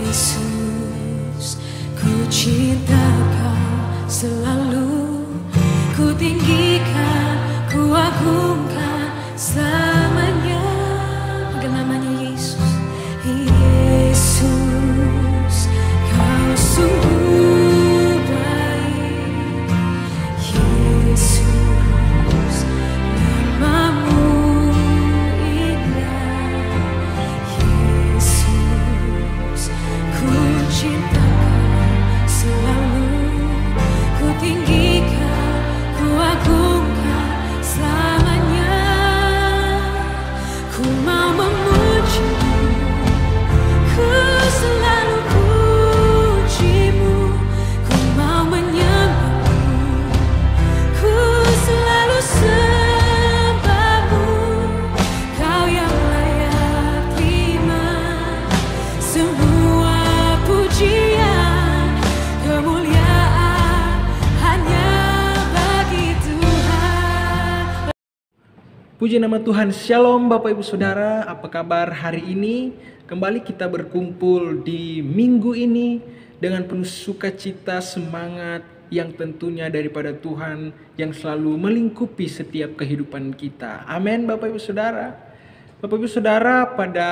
Yesus, ku cinta Kau selalu, ku tinggikan, ku agungkan selamanya. Panggil namanya Yesus. Yesus, Kau sungguh baik. Yesus, namamu indah. Yesus, ku cinta Kau selalu, ku tinggikan, ku agungkan selamanya. Ku mau memuji-Mu, ku selalu puji-Mu. Ku mau menyembah-Mu, ku selalu sembah-Mu. Kau yang layak terima semua pujian, kemuliaan hanya bagi Tuhan. Puji nama Tuhan. Shalom Bapak Ibu Saudara, apa kabar hari ini? Kembali kita berkumpul di minggu ini dengan penuh sukacita, semangat yang tentunya daripada Tuhan yang selalu melingkupi setiap kehidupan kita. Amin Bapak Ibu Saudara. Bapak Ibu Saudara, pada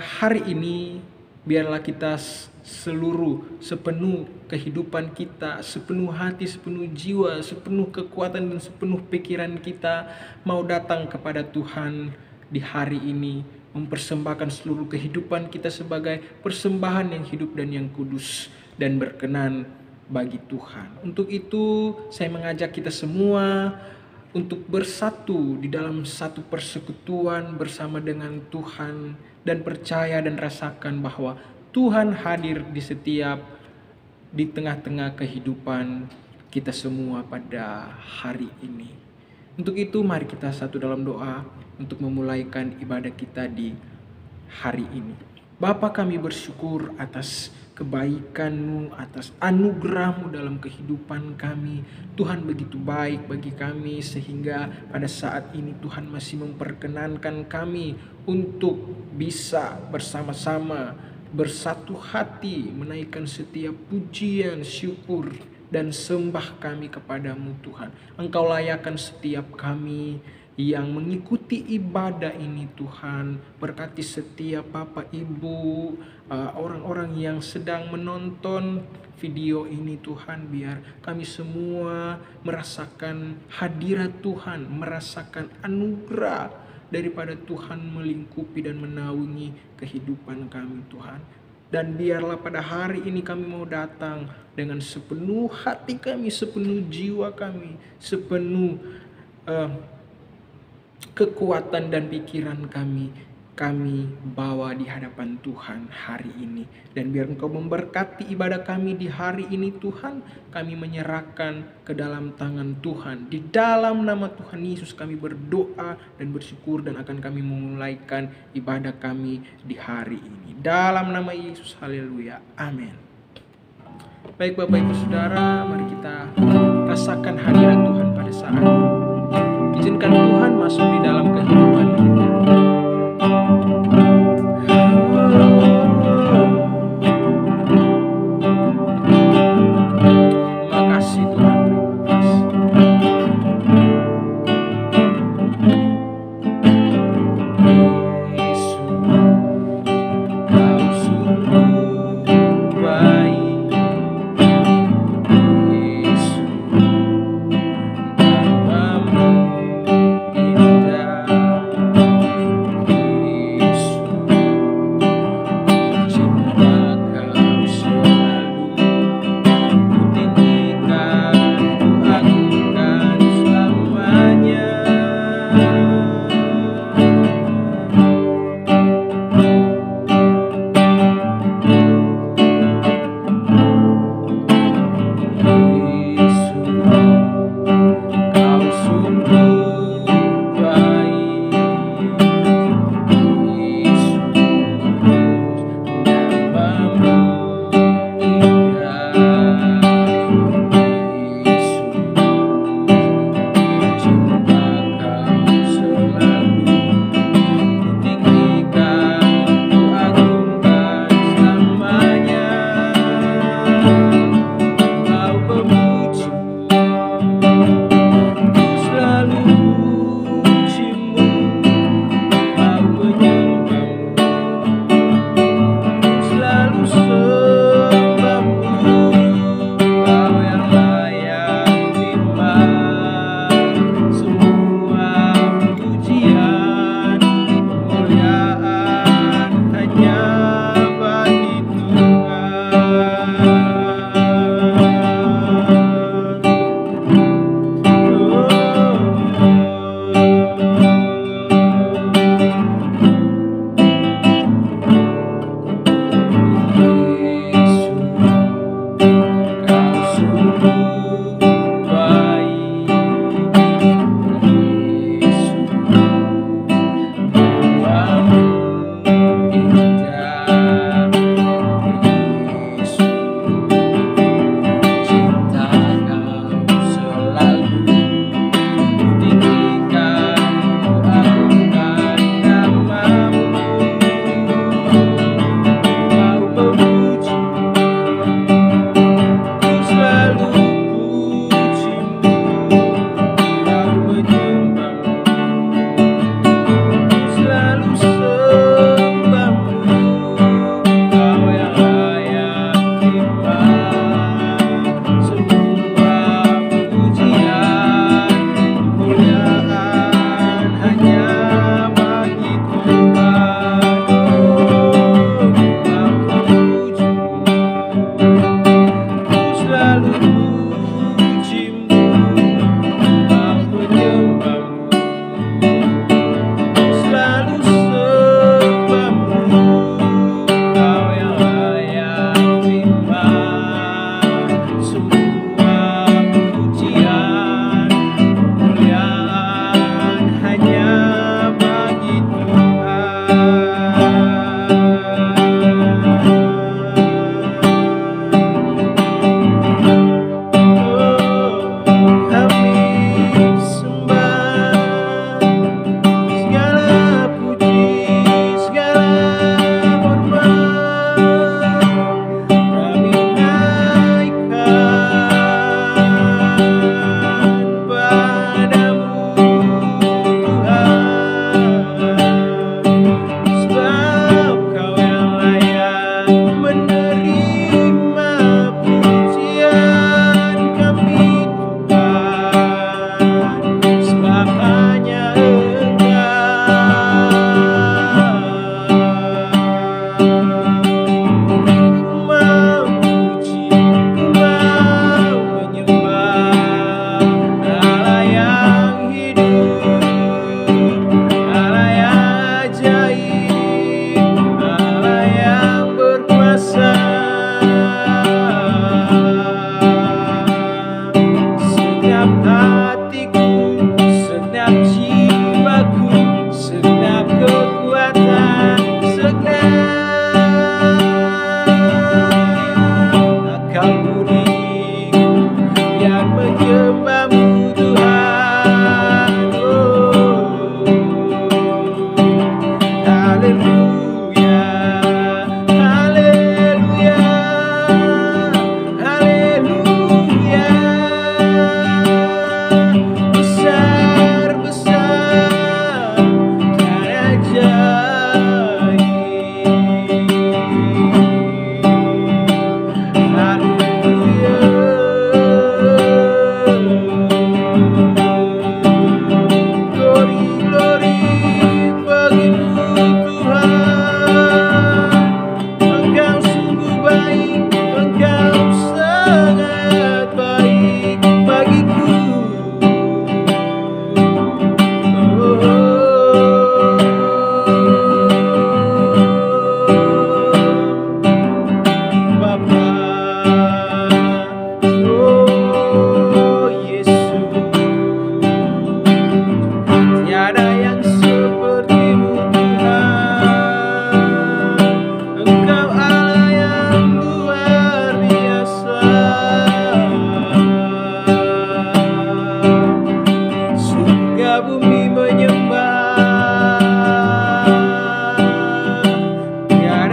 hari ini biarlah kita sepenuh kehidupan kita, sepenuh hati, sepenuh jiwa, sepenuh kekuatan dan sepenuh pikiran kita mau datang kepada Tuhan di hari ini, mempersembahkan seluruh kehidupan kita sebagai persembahan yang hidup dan yang kudus dan berkenan bagi Tuhan. Untuk itu saya mengajak kita semua untuk bersatu di dalam satu persekutuan bersama dengan Tuhan dan percaya dan rasakan bahwa Tuhan hadir di tengah-tengah kehidupan kita semua pada hari ini. Untuk itu mari kita satu dalam doa untuk memulaikan ibadah kita di hari ini. Bapa, kami bersyukur atas kebaikan-Mu, atas anugerah-Mu dalam kehidupan kami. Tuhan begitu baik bagi kami sehingga pada saat ini Tuhan masih memperkenankan kami untuk bisa bersama-sama bersatu hati menaikkan setiap pujian, syukur dan sembah kami kepadamu Tuhan. Engkau layakkan setiap kami yang mengikuti ibadah ini Tuhan. Berkati setiap Bapak Ibu, orang-orang yang sedang menonton video ini Tuhan. Biar kami semua merasakan hadirat Tuhan, merasakan anugerah daripada Tuhan melingkupi dan menaungi kehidupan kami Tuhan. Dan biarlah pada hari ini kami mau datang dengan sepenuh hati kami, sepenuh jiwa kami, sepenuh kekuatan dan pikiran kami bawa di hadapan Tuhan hari ini. Dan biar Engkau memberkati ibadah kami di hari ini Tuhan. Kami menyerahkan ke dalam tangan Tuhan. Di dalam nama Tuhan Yesus kami berdoa dan bersyukur dan akan kami memulaikan ibadah kami di hari ini. Dalam nama Yesus, haleluya, amin. Baik Bapak Ibu Saudara, mari kita rasakan hadirat Tuhan pada saat ini. Izinkan Tuhan masuk di dalam kehidupan kita. Terima kasih Tuhan, Yesus, Kau sungguh baik. Yesus, namamu indah.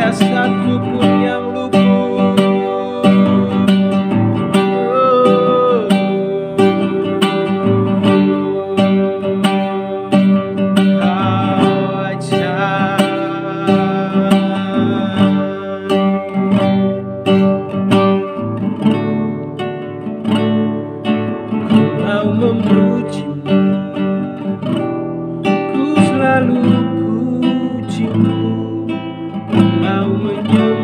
ada satupun yang luput. Kau mau memujimu, ku selalu pujimu, mau menyembahmu.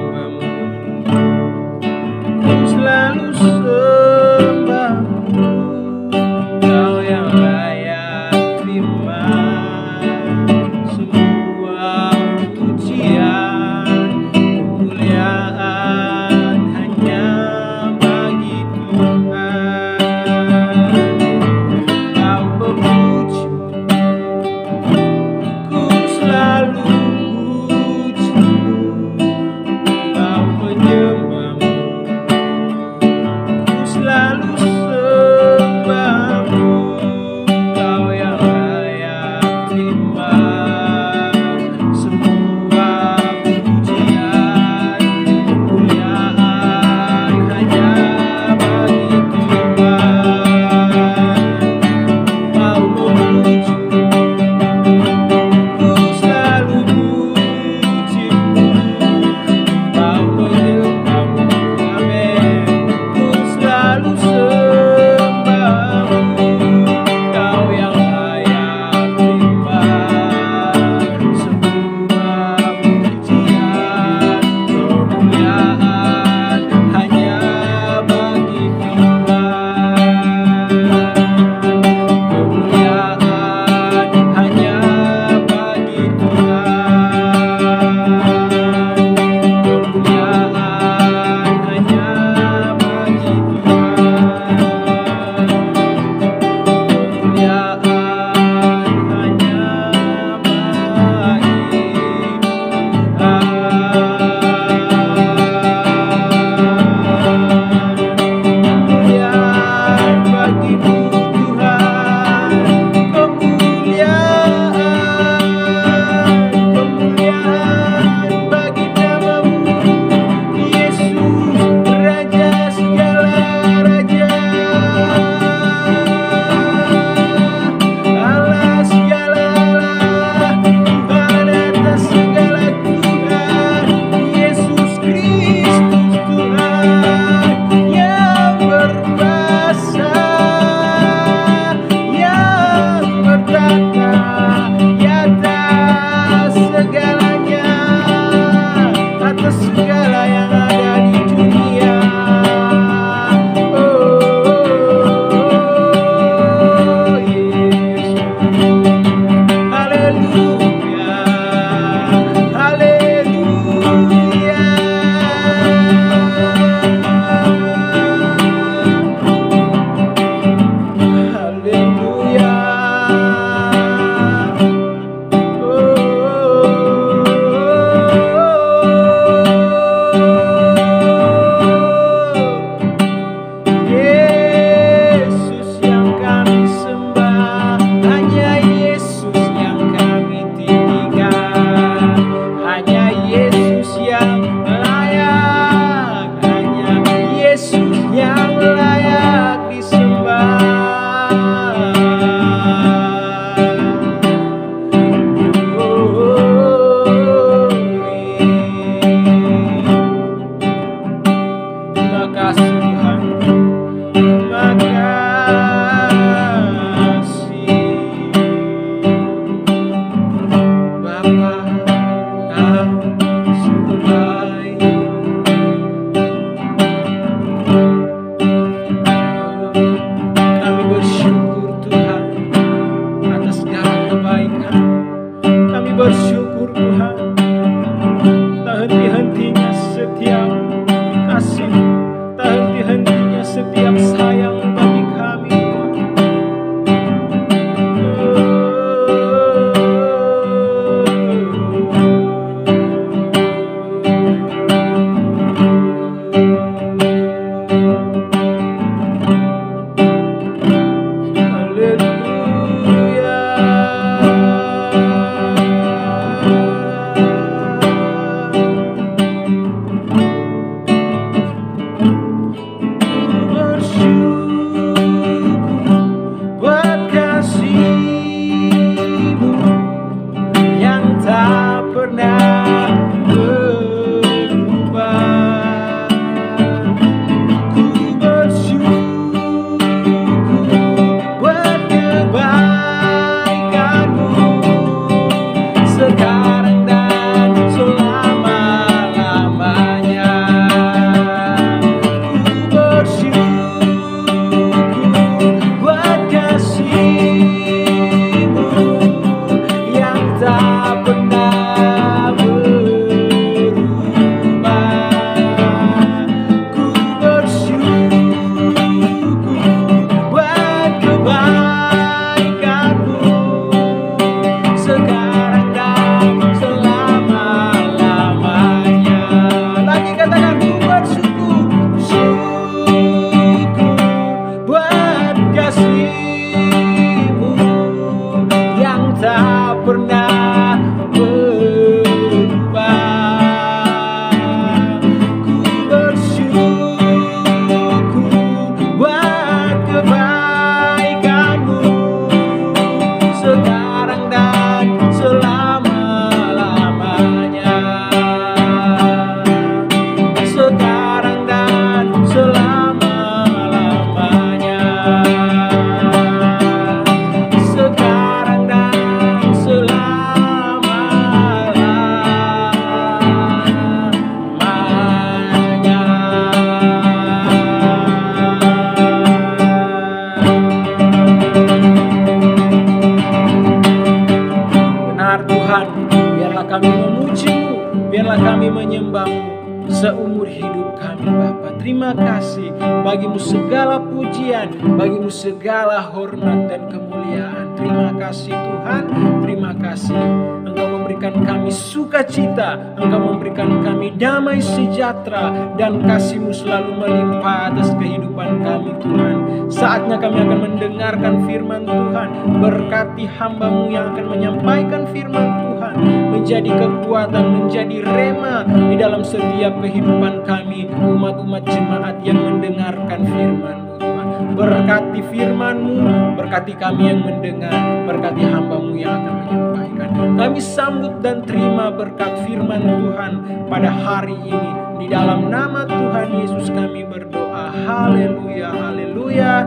menyembah-Mu seumur hidup kami Bapa. Terima kasih, bagimu segala pujian, bagimu segala hormat dan kemuliaan. Terima kasih Tuhan, terima kasih. Engkau memberikan kami sukacita, Engkau memberikan kami damai sejahtera, dan kasih-Mu selalu melimpah atas kehidupan kami Tuhan. Saatnya kami akan mendengarkan firman Tuhan. Berkati hamba-Mu yang akan menyampaikan firman Tuhan, menjadi kekuatan, menjadi rema di dalam setiap kehidupan kami, umat-umat jemaat yang mendengarkan firman-Mu Tuhan. Berkati firman-Mu, berkati kami yang mendengar, berkati hamba-Mu yang akan menyampaikan. Kami sambut dan terima berkat firman Tuhan pada hari ini. Di dalam nama Tuhan Yesus kami berdoa. Haleluya, haleluya,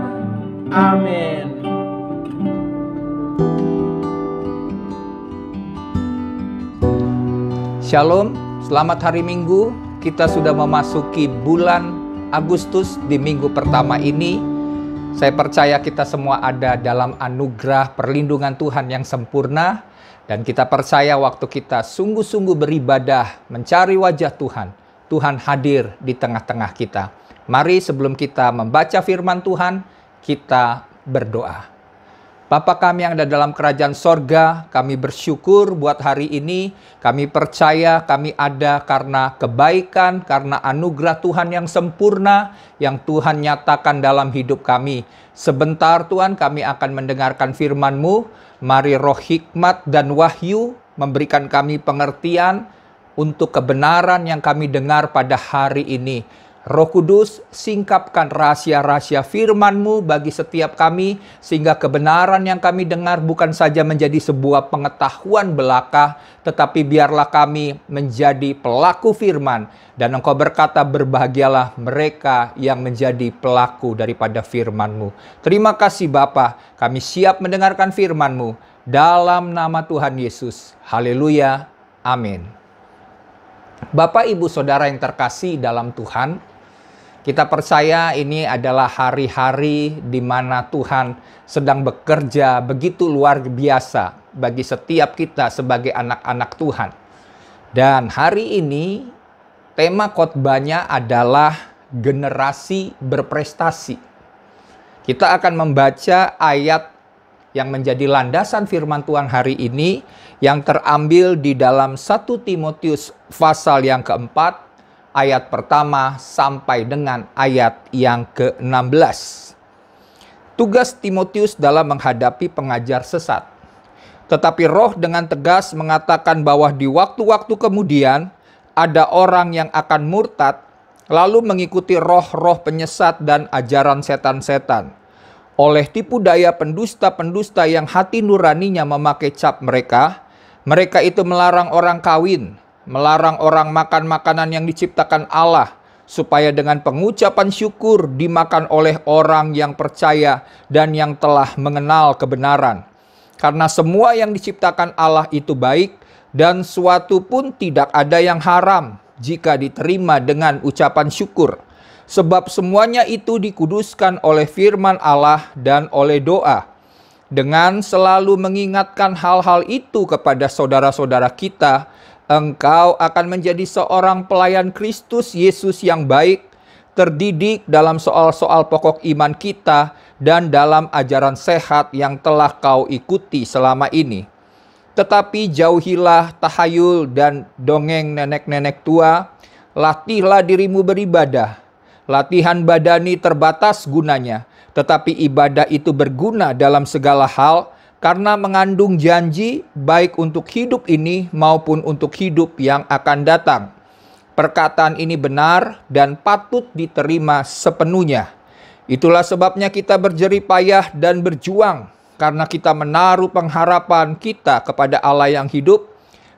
amin. Shalom, selamat hari Minggu. Kita sudah memasuki bulan Agustus di minggu pertama ini. Saya percaya kita semua ada dalam anugerah perlindungan Tuhan yang sempurna. Dan kita percaya waktu kita sungguh-sungguh beribadah, mencari wajah Tuhan, Tuhan hadir di tengah-tengah kita. Mari sebelum kita membaca firman Tuhan, kita berdoa. Bapa kami yang ada dalam kerajaan sorga, kami bersyukur buat hari ini. Kami percaya kami ada karena kebaikan, karena anugerah Tuhan yang sempurna, yang Tuhan nyatakan dalam hidup kami. Sebentar Tuhan kami akan mendengarkan firman-Mu. Mari roh hikmat dan wahyu memberikan kami pengertian untuk kebenaran yang kami dengar pada hari ini. Roh Kudus, singkapkan rahasia-rahasia firman-Mu bagi setiap kami, sehingga kebenaran yang kami dengar bukan saja menjadi sebuah pengetahuan belaka, tetapi biarlah kami menjadi pelaku firman. Dan Engkau berkata, berbahagialah mereka yang menjadi pelaku daripada firman-Mu. Terima kasih Bapa, kami siap mendengarkan firman-Mu. Dalam nama Tuhan Yesus. Haleluya. Amin. Bapak, Ibu, Saudara yang terkasih dalam Tuhan, kita percaya ini adalah hari-hari di mana Tuhan sedang bekerja begitu luar biasa bagi setiap kita sebagai anak-anak Tuhan. Dan hari ini tema khotbahnya adalah generasi berprestasi. Kita akan membaca ayat yang menjadi landasan firman Tuhan hari ini yang terambil di dalam 1 Timotius pasal yang keempat, ayat pertama sampai dengan ayat yang ke-16. Tugas Timotius dalam menghadapi pengajar sesat. Tetapi Roh dengan tegas mengatakan bahwa di waktu-waktu kemudian ada orang yang akan murtad, lalu mengikuti roh-roh penyesat dan ajaran setan-setan. Oleh tipu daya pendusta-pendusta yang hati nuraninya memakai cap mereka, mereka itu melarang orang kawin, melarang orang makan makanan yang diciptakan Allah, supaya dengan pengucapan syukur dimakan oleh orang yang percaya dan yang telah mengenal kebenaran. Karena semua yang diciptakan Allah itu baik, dan suatu pun tidak ada yang haram jika diterima dengan ucapan syukur. Sebab semuanya itu dikuduskan oleh firman Allah dan oleh doa. Dengan selalu mengingatkan hal-hal itu kepada saudara-saudara kita, engkau akan menjadi seorang pelayan Kristus Yesus yang baik, terdidik dalam soal-soal pokok iman kita dan dalam ajaran sehat yang telah kau ikuti selama ini. Tetapi jauhilah tahayul dan dongeng nenek-nenek tua, latihlah dirimu beribadah. Latihan badani terbatas gunanya, tetapi ibadah itu berguna dalam segala hal, karena mengandung janji baik untuk hidup ini maupun untuk hidup yang akan datang. Perkataan ini benar dan patut diterima sepenuhnya. Itulah sebabnya kita berjerih payah dan berjuang, karena kita menaruh pengharapan kita kepada Allah yang hidup,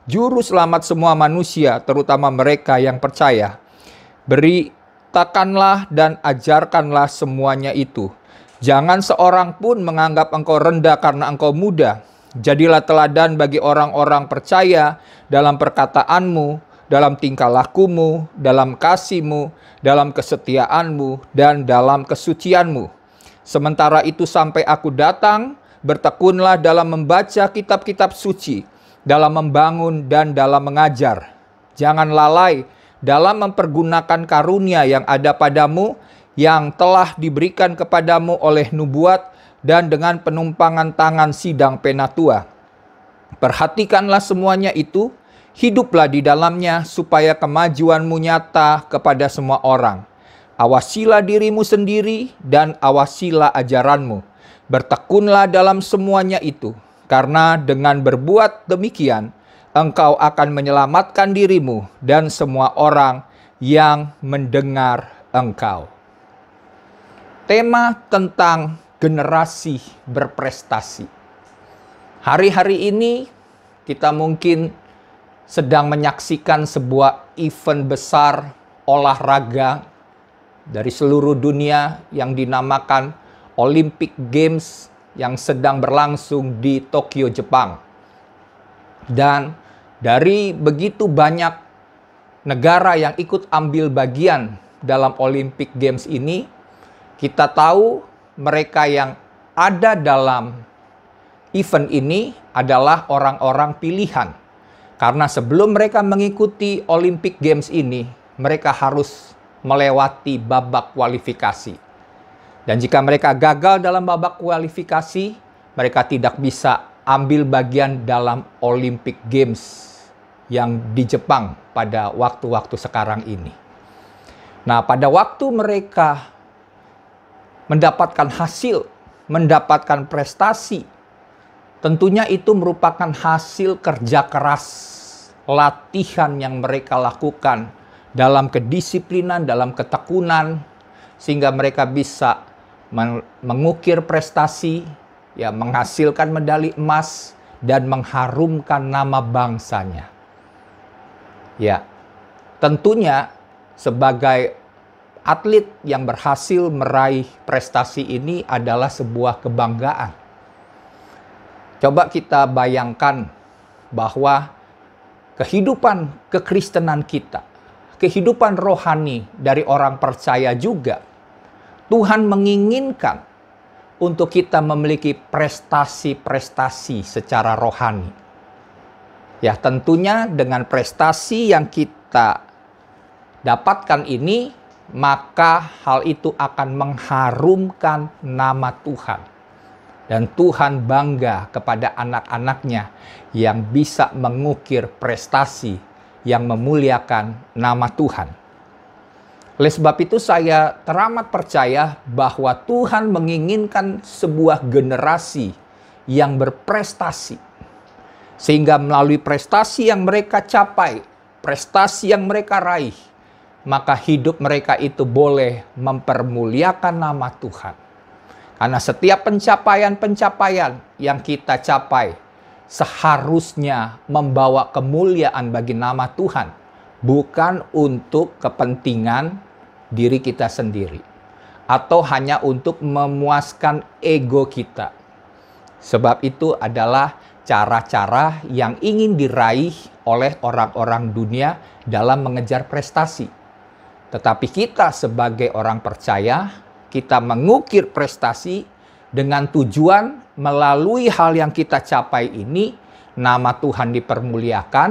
Juru Selamat semua manusia, terutama mereka yang percaya. Beritakanlah dan ajarkanlah semuanya itu. Jangan seorang pun menganggap engkau rendah karena engkau muda. Jadilah teladan bagi orang-orang percaya dalam perkataanmu, dalam tingkah lakumu, dalam kasihmu, dalam kesetiaanmu, dan dalam kesucianmu. Sementara itu sampai aku datang, bertekunlah dalam membaca kitab-kitab suci, dalam membangun dan dalam mengajar. Jangan lalai, dalam mempergunakan karunia yang ada padamu, yang telah diberikan kepadamu oleh nubuat dan dengan penumpangan tangan sidang penatua. Perhatikanlah semuanya itu, hiduplah di dalamnya supaya kemajuanmu nyata kepada semua orang. Awasilah dirimu sendiri dan awasilah ajaranmu. Bertekunlah dalam semuanya itu, karena dengan berbuat demikian, engkau akan menyelamatkan dirimu dan semua orang yang mendengar engkau. Tema tentang generasi berprestasi. Hari-hari ini kita mungkin sedang menyaksikan sebuah event besar olahraga dari seluruh dunia yang dinamakan Olympic Games yang sedang berlangsung di Tokyo, Jepang. Dan dari begitu banyak negara yang ikut ambil bagian dalam Olympic Games ini, kita tahu mereka yang ada dalam event ini adalah orang-orang pilihan. Karena sebelum mereka mengikuti Olympic Games ini, mereka harus melewati babak kualifikasi. Dan jika mereka gagal dalam babak kualifikasi, mereka tidak bisa ambil bagian dalam Olympic Games yang di Jepang pada waktu-waktu sekarang ini. Nah, pada waktu mereka mendapatkan hasil, mendapatkan prestasi, tentunya itu merupakan hasil kerja keras, latihan yang mereka lakukan dalam kedisiplinan, dalam ketekunan, sehingga mereka bisa mengukir prestasi, ya, menghasilkan medali emas dan mengharumkan nama bangsanya. Ya, tentunya sebagai atlet yang berhasil meraih prestasi ini adalah sebuah kebanggaan. Coba kita bayangkan bahwa kehidupan kekristenan kita, kehidupan rohani dari orang percaya juga, Tuhan menginginkan untuk kita memiliki prestasi-prestasi secara rohani. Ya, tentunya dengan prestasi yang kita dapatkan ini, maka hal itu akan mengharumkan nama Tuhan. Dan Tuhan bangga kepada anak-anaknya yang bisa mengukir prestasi yang memuliakan nama Tuhan. Oleh sebab itu saya teramat percaya bahwa Tuhan menginginkan sebuah generasi yang berprestasi. Sehingga melalui prestasi yang mereka capai, prestasi yang mereka raih, maka hidup mereka itu boleh mempermuliakan nama Tuhan. Karena setiap pencapaian-pencapaian yang kita capai seharusnya membawa kemuliaan bagi nama Tuhan, bukan untuk kepentingan diri kita sendiri atau hanya untuk memuaskan ego kita. Sebab itu adalah cara-cara yang ingin diraih oleh orang-orang dunia dalam mengejar prestasi. Tetapi kita sebagai orang percaya, kita mengukir prestasi dengan tujuan melalui hal yang kita capai ini, nama Tuhan dipermuliakan,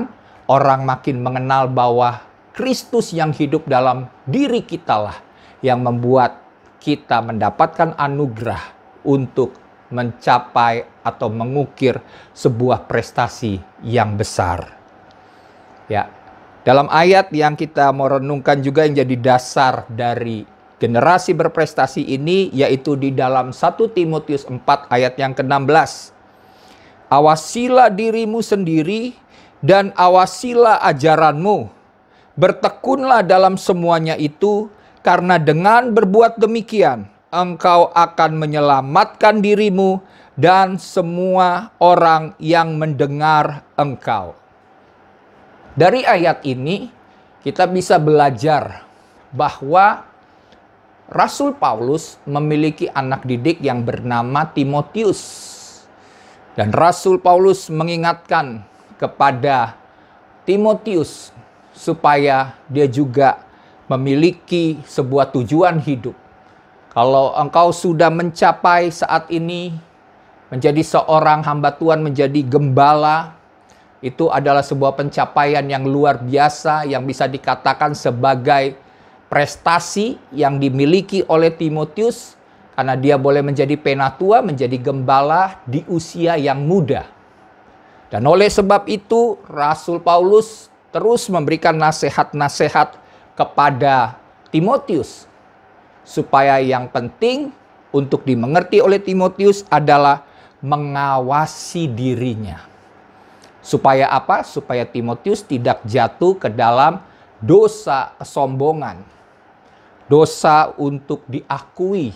orang makin mengenal bahwa Kristus yang hidup dalam diri kitalah yang membuat kita mendapatkan anugerah untuk mencapai atau mengukir sebuah prestasi yang besar. Ya, dalam ayat yang kita mau renungkan juga yang jadi dasar dari generasi berprestasi ini, yaitu di dalam 1 Timotius 4 ayat yang ke-16. Awasilah dirimu sendiri dan awasilah ajaranmu. Bertekunlah dalam semuanya itu, karena dengan berbuat demikian, engkau akan menyelamatkan dirimu dan semua orang yang mendengar engkau. Dari ayat ini, kita bisa belajar bahwa Rasul Paulus memiliki anak didik yang bernama Timotius. Dan Rasul Paulus mengingatkan kepada Timotius supaya dia juga memiliki sebuah tujuan hidup. Kalau engkau sudah mencapai saat ini menjadi seorang hamba Tuhan, menjadi gembala, Itu adalah sebuah pencapaian yang luar biasa yang bisa dikatakan sebagai prestasi yang dimiliki oleh Timotius karena dia boleh menjadi penatua, menjadi gembala di usia yang muda. Dan oleh sebab itu Rasul Paulus terus memberikan nasihat-nasihat kepada Timotius supaya yang penting untuk dimengerti oleh Timotius adalah mengawasi dirinya. Supaya apa? Supaya Timotius tidak jatuh ke dalam dosa kesombongan. Dosa untuk diakui,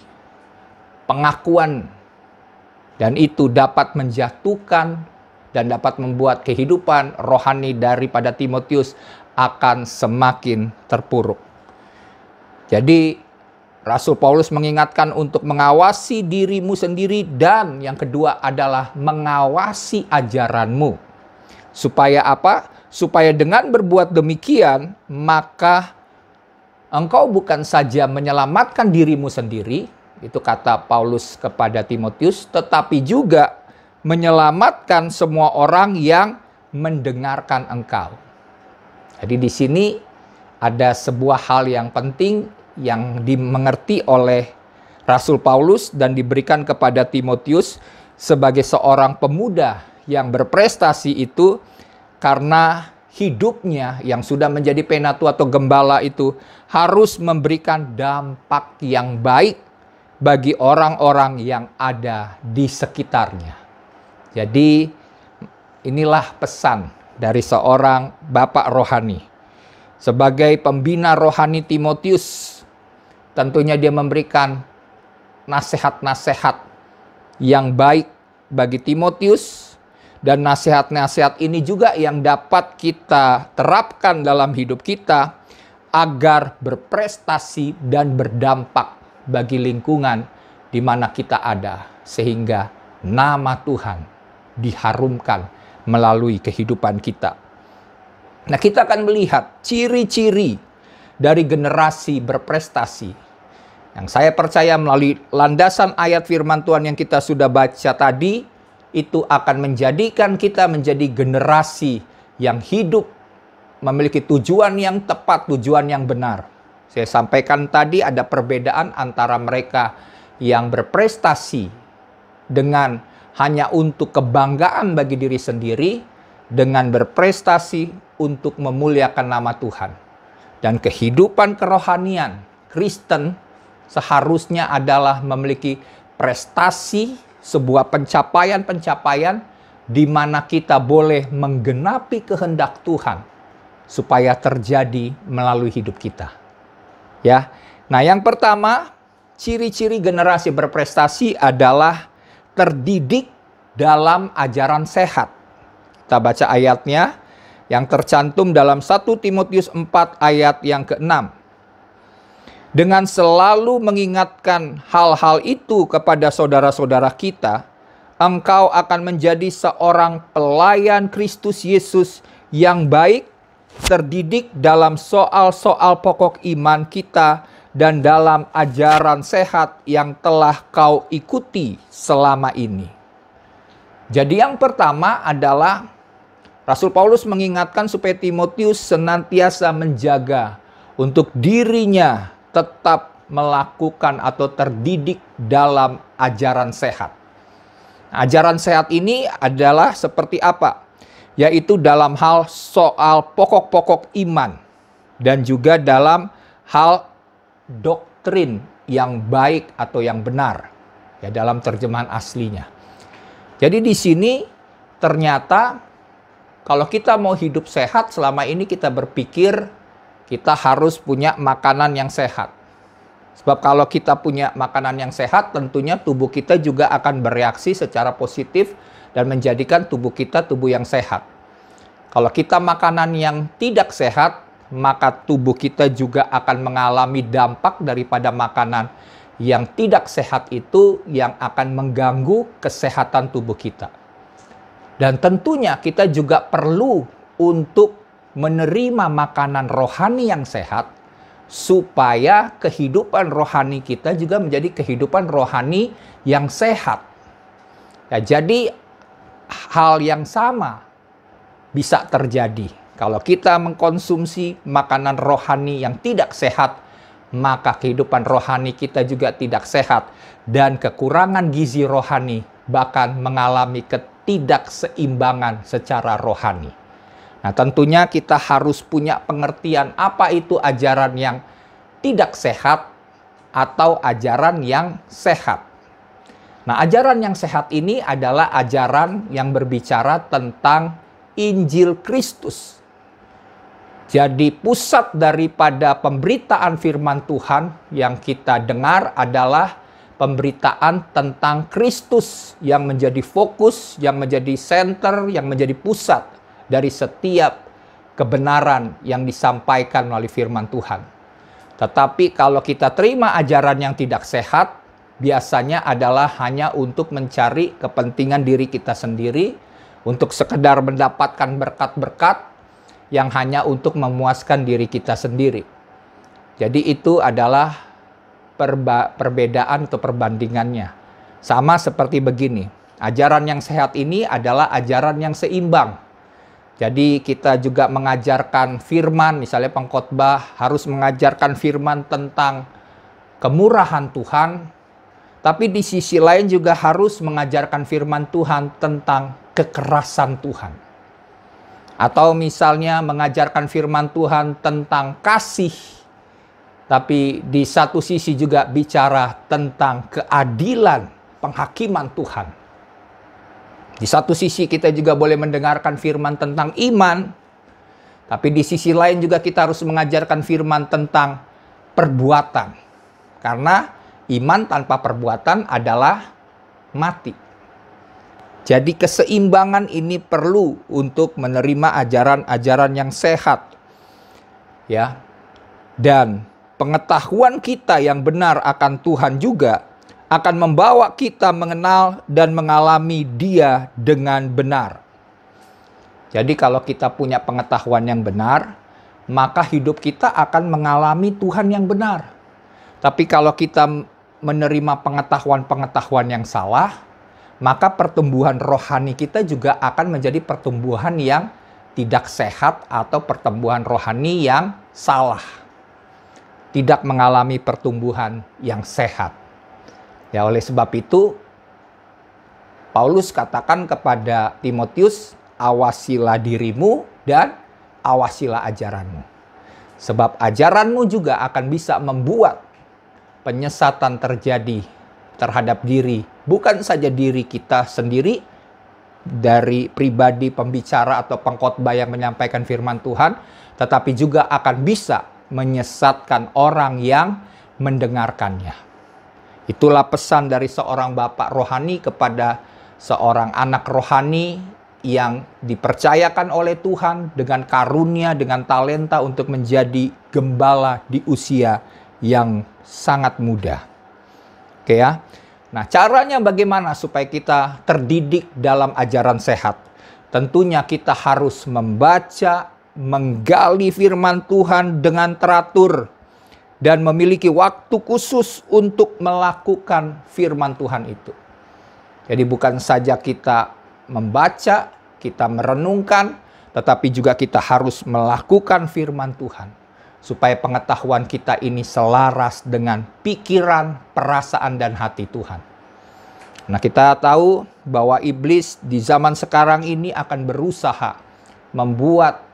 pengakuan. Dan itu dapat menjatuhkan dan dapat membuat kehidupan rohani daripada Timotius akan semakin terpuruk. Jadi Rasul Paulus mengingatkan untuk mengawasi dirimu sendiri dan yang kedua adalah mengawasi ajaranmu. Supaya apa? Supaya dengan berbuat demikian, maka engkau bukan saja menyelamatkan dirimu sendiri, itu kata Paulus kepada Timotius, tetapi juga menyelamatkan semua orang yang mendengarkan engkau. Jadi di sini ada sebuah hal yang penting yang dimengerti oleh Rasul Paulus dan diberikan kepada Timotius sebagai seorang pemuda yang berprestasi itu karena hidupnya yang sudah menjadi penatua atau gembala itu harus memberikan dampak yang baik bagi orang-orang yang ada di sekitarnya. Jadi inilah pesan dari seorang bapak rohani. Sebagai pembina rohani Timotius, tentunya dia memberikan nasihat-nasihat yang baik bagi Timotius. Dan nasihat-nasihat ini juga yang dapat kita terapkan dalam hidup kita agar berprestasi dan berdampak bagi lingkungan di mana kita ada. Sehingga nama Tuhan diharumkan melalui kehidupan kita. Nah, kita akan melihat ciri-ciri dari generasi berprestasi. Yang saya percaya melalui landasan ayat firman Tuhan yang kita sudah baca tadi, itu akan menjadikan kita menjadi generasi yang hidup memiliki tujuan yang tepat, tujuan yang benar. Saya sampaikan tadi ada perbedaan antara mereka yang berprestasi dengan hanya untuk kebanggaan bagi diri sendiri dengan berprestasi untuk memuliakan nama Tuhan. Dan kehidupan kerohanian Kristen seharusnya adalah memiliki prestasi, sebuah pencapaian-pencapaian di mana kita boleh menggenapi kehendak Tuhan supaya terjadi melalui hidup kita. Ya. Nah, yang pertama, ciri-ciri generasi berprestasi adalah terdidik dalam ajaran sehat. Kita baca ayatnya yang tercantum dalam 1 Timotius 4 ayat yang ke-6. Dengan selalu mengingatkan hal-hal itu kepada saudara-saudara kita, engkau akan menjadi seorang pelayan Kristus Yesus yang baik, terdidik dalam soal-soal pokok iman kita dan dalam ajaran sehat yang telah kau ikuti selama ini. Jadi yang pertama adalah Rasul Paulus mengingatkan supaya Timotius senantiasa menjaga untuk dirinya tetap melakukan atau terdidik dalam ajaran sehat. Ajaran sehat ini adalah seperti apa? Yaitu dalam hal soal pokok-pokok iman dan juga dalam hal doktrin yang baik atau yang benar. Ya, dalam terjemahan aslinya. Jadi di sini ternyata kalau kita mau hidup sehat, selama ini kita berpikir kita harus punya makanan yang sehat. Sebab kalau kita punya makanan yang sehat, tentunya tubuh kita juga akan bereaksi secara positif dan menjadikan tubuh kita tubuh yang sehat. Kalau kita makanan yang tidak sehat, maka tubuh kita juga akan mengalami dampak daripada makanan yang tidak sehat itu yang akan mengganggu kesehatan tubuh kita. Dan tentunya kita juga perlu untuk menerima makanan rohani yang sehat supaya kehidupan rohani kita juga menjadi kehidupan rohani yang sehat. Ya, jadi hal yang sama bisa terjadi. Kalau kita mengkonsumsi makanan rohani yang tidak sehat, maka kehidupan rohani kita juga tidak sehat. Dan kekurangan gizi rohani bahkan mengalami ketidakseimbangan secara rohani. Nah, tentunya kita harus punya pengertian apa itu ajaran yang tidak sehat atau ajaran yang sehat. Nah, ajaran yang sehat ini adalah ajaran yang berbicara tentang Injil Kristus. Jadi pusat daripada pemberitaan firman Tuhan yang kita dengar adalah pemberitaan tentang Kristus yang menjadi fokus, yang menjadi center, yang menjadi pusat dari setiap kebenaran yang disampaikan melalui firman Tuhan. Tetapi kalau kita terima ajaran yang tidak sehat, biasanya adalah hanya untuk mencari kepentingan diri kita sendiri, untuk sekedar mendapatkan berkat-berkat yang hanya untuk memuaskan diri kita sendiri. Jadi itu adalah perbedaan atau perbandingannya. Sama seperti begini, ajaran yang sehat ini adalah ajaran yang seimbang. Jadi kita juga mengajarkan firman, misalnya pengkhotbah harus mengajarkan firman tentang kemurahan Tuhan, tapi di sisi lain juga harus mengajarkan firman Tuhan tentang kekerasan Tuhan. Atau misalnya mengajarkan firman Tuhan tentang kasih, tapi di satu sisi juga bicara tentang keadilan, penghakiman Tuhan. Di satu sisi kita juga boleh mendengarkan firman tentang iman, tapi di sisi lain juga kita harus mengajarkan firman tentang perbuatan. Karena iman tanpa perbuatan adalah mati. Jadi keseimbangan ini perlu untuk menerima ajaran-ajaran yang sehat. Ya. Dan pengetahuan kita yang benar akan Tuhan juga akan membawa kita mengenal dan mengalami Dia dengan benar. Jadi kalau kita punya pengetahuan yang benar, maka hidup kita akan mengalami Tuhan yang benar. Tapi kalau kita menerima pengetahuan-pengetahuan yang salah, maka pertumbuhan rohani kita juga akan menjadi pertumbuhan yang tidak sehat atau pertumbuhan rohani yang salah. Tidak mengalami pertumbuhan yang sehat. Ya, oleh sebab itu, Paulus katakan kepada Timotius, awasilah dirimu dan awasilah ajaranmu. Sebab ajaranmu juga akan bisa membuat penyesatan terjadi terhadap diri. Bukan saja diri kita sendiri, dari pribadi pembicara atau pengkhotbah yang menyampaikan firman Tuhan, tetapi juga akan bisa menyesatkan orang yang mendengarkannya. Itulah pesan dari seorang bapak rohani kepada seorang anak rohani yang dipercayakan oleh Tuhan dengan karunia, dengan talenta untuk menjadi gembala di usia yang sangat muda. Oke ya. Nah, caranya bagaimana supaya kita terdidik dalam ajaran sehat? Tentunya kita harus membaca, menggali firman Tuhan dengan teratur, dan memiliki waktu khusus untuk melakukan firman Tuhan itu. Jadi bukan saja kita membaca, kita merenungkan, tetapi juga kita harus melakukan firman Tuhan. Supaya pengetahuan kita ini selaras dengan pikiran, perasaan, dan hati Tuhan. Nah, kita tahu bahwa iblis di zaman sekarang ini akan berusaha membuat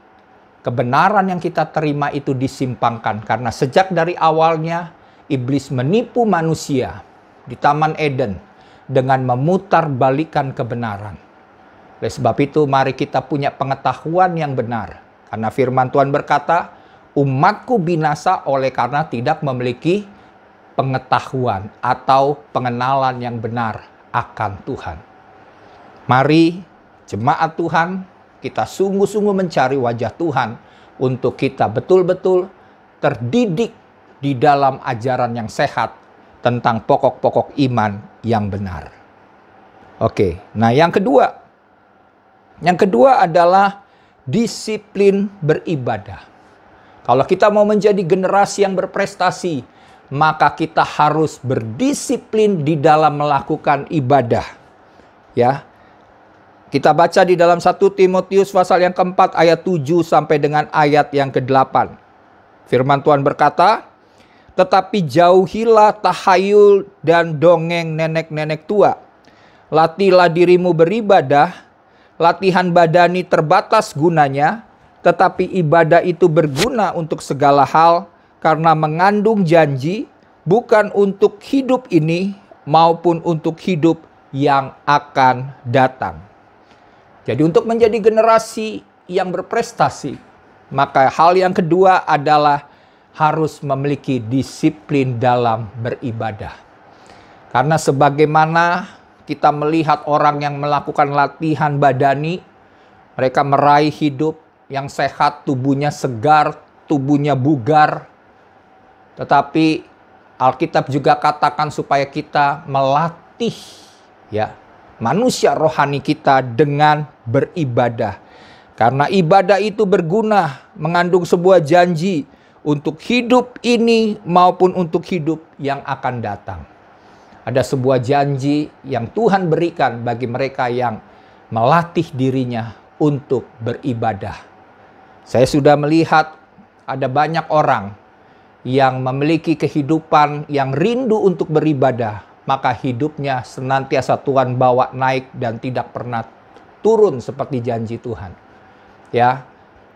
kebenaran yang kita terima itu disimpangkan. Karena sejak dari awalnya, iblis menipu manusia di Taman Eden dengan memutarbalikkan kebenaran. Oleh sebab itu, mari kita punya pengetahuan yang benar. Karena firman Tuhan berkata, umatku binasa oleh karena tidak memiliki pengetahuan atau pengenalan yang benar akan Tuhan. Mari, jemaat Tuhan, kita sungguh-sungguh mencari wajah Tuhan untuk kita betul-betul terdidik di dalam ajaran yang sehat tentang pokok-pokok iman yang benar. Oke, nah yang kedua. Yang kedua adalah disiplin beribadah. Kalau kita mau menjadi generasi yang berprestasi, maka kita harus berdisiplin di dalam melakukan ibadah. Ya. Kita baca di dalam 1 Timotius pasal yang keempat ayat 7 sampai dengan ayat yang ke-8. Firman Tuhan berkata, "Tetapi jauhilah tahayul dan dongeng nenek-nenek tua. Latihlah dirimu beribadah. Latihan badani terbatas gunanya, tetapi ibadah itu berguna untuk segala hal karena mengandung janji, bukan untuk hidup ini maupun untuk hidup yang akan datang." Jadi untuk menjadi generasi yang berprestasi, maka hal yang kedua adalah harus memiliki disiplin dalam beribadah. Karena sebagaimana kita melihat orang yang melakukan latihan badani, mereka meraih hidup yang sehat, tubuhnya segar, tubuhnya bugar. Tetapi Alkitab juga katakan supaya kita melatih manusia rohani kita dengan beribadah. Karena ibadah itu berguna, mengandung sebuah janji untuk hidup ini maupun untuk hidup yang akan datang. Ada sebuah janji yang Tuhan berikan bagi mereka yang melatih dirinya untuk beribadah. Saya sudah melihat ada banyak orang yang memiliki kehidupan yang rindu untuk beribadah, maka hidupnya senantiasa Tuhan bawa naik dan tidak pernah turun seperti janji Tuhan.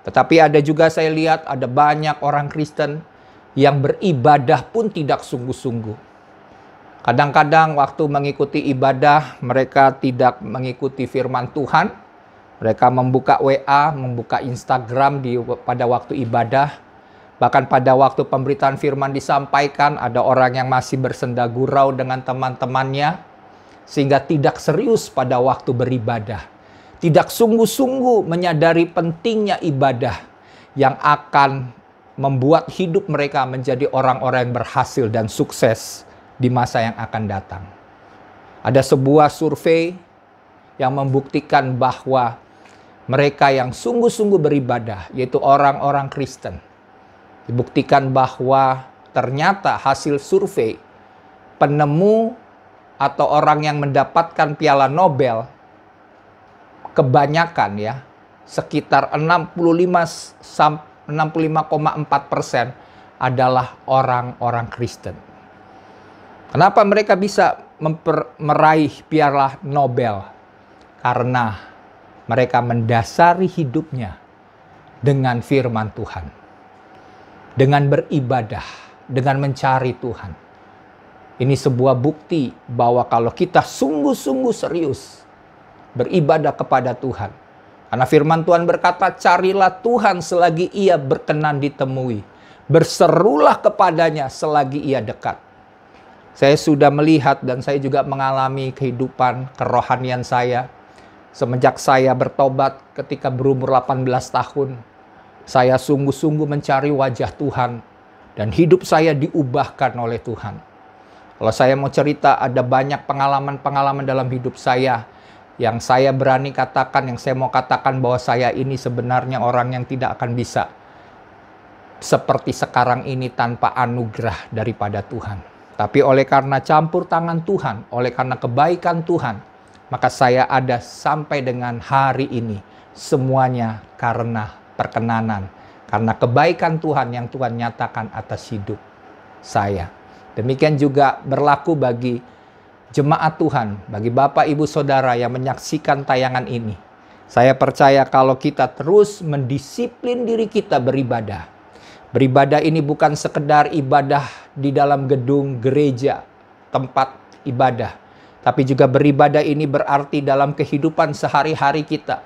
Tetapi ada juga saya lihat ada banyak orang Kristen yang beribadah pun tidak sungguh-sungguh. Kadang-kadang waktu mengikuti ibadah mereka tidak mengikuti firman Tuhan. Mereka membuka WA, membuka Instagram pada waktu ibadah. Bahkan pada waktu pemberitaan firman disampaikan, ada orang yang masih bersenda gurau dengan teman-temannya, sehingga tidak serius pada waktu beribadah. Tidak sungguh-sungguh menyadari pentingnya ibadah yang akan membuat hidup mereka menjadi orang-orang yang berhasil dan sukses di masa yang akan datang. Ada sebuah survei yang membuktikan bahwa mereka yang sungguh-sungguh beribadah, yaitu orang-orang Kristen, dibuktikan bahwa ternyata hasil survei penemu atau orang yang mendapatkan piala Nobel kebanyakan sekitar 65,4% adalah orang-orang Kristen. Kenapa mereka bisa meraih piala Nobel? Karena mereka mendasari hidupnya dengan firman Tuhan, dengan beribadah, dengan mencari Tuhan. Ini sebuah bukti bahwa kalau kita sungguh-sungguh serius beribadah kepada Tuhan. Karena firman Tuhan berkata, "Carilah Tuhan selagi ia berkenan ditemui. Berserulah kepadanya selagi ia dekat." Saya sudah melihat dan saya juga mengalami kehidupan kerohanian saya. Semenjak saya bertobat ketika berumur 18 tahun, saya sungguh-sungguh mencari wajah Tuhan dan hidup saya diubahkan oleh Tuhan. Kalau saya mau cerita, ada banyak pengalaman-pengalaman dalam hidup saya yang saya berani katakan, yang saya mau katakan bahwa saya ini sebenarnya orang yang tidak akan bisa seperti sekarang ini tanpa anugerah daripada Tuhan. Tapi oleh karena campur tangan Tuhan, oleh karena kebaikan Tuhan, maka saya ada sampai dengan hari ini. Semuanya karena perkenanan, karena kebaikan Tuhan yang Tuhan nyatakan atas hidup saya. Demikian juga berlaku bagi jemaat Tuhan, bagi Bapak Ibu Saudara yang menyaksikan tayangan ini. Saya percaya kalau kita terus mendisiplin diri kita beribadah. Beribadah ini bukan sekedar ibadah di dalam gedung gereja, tempat ibadah. Tapi juga beribadah ini berarti dalam kehidupan sehari-hari kita.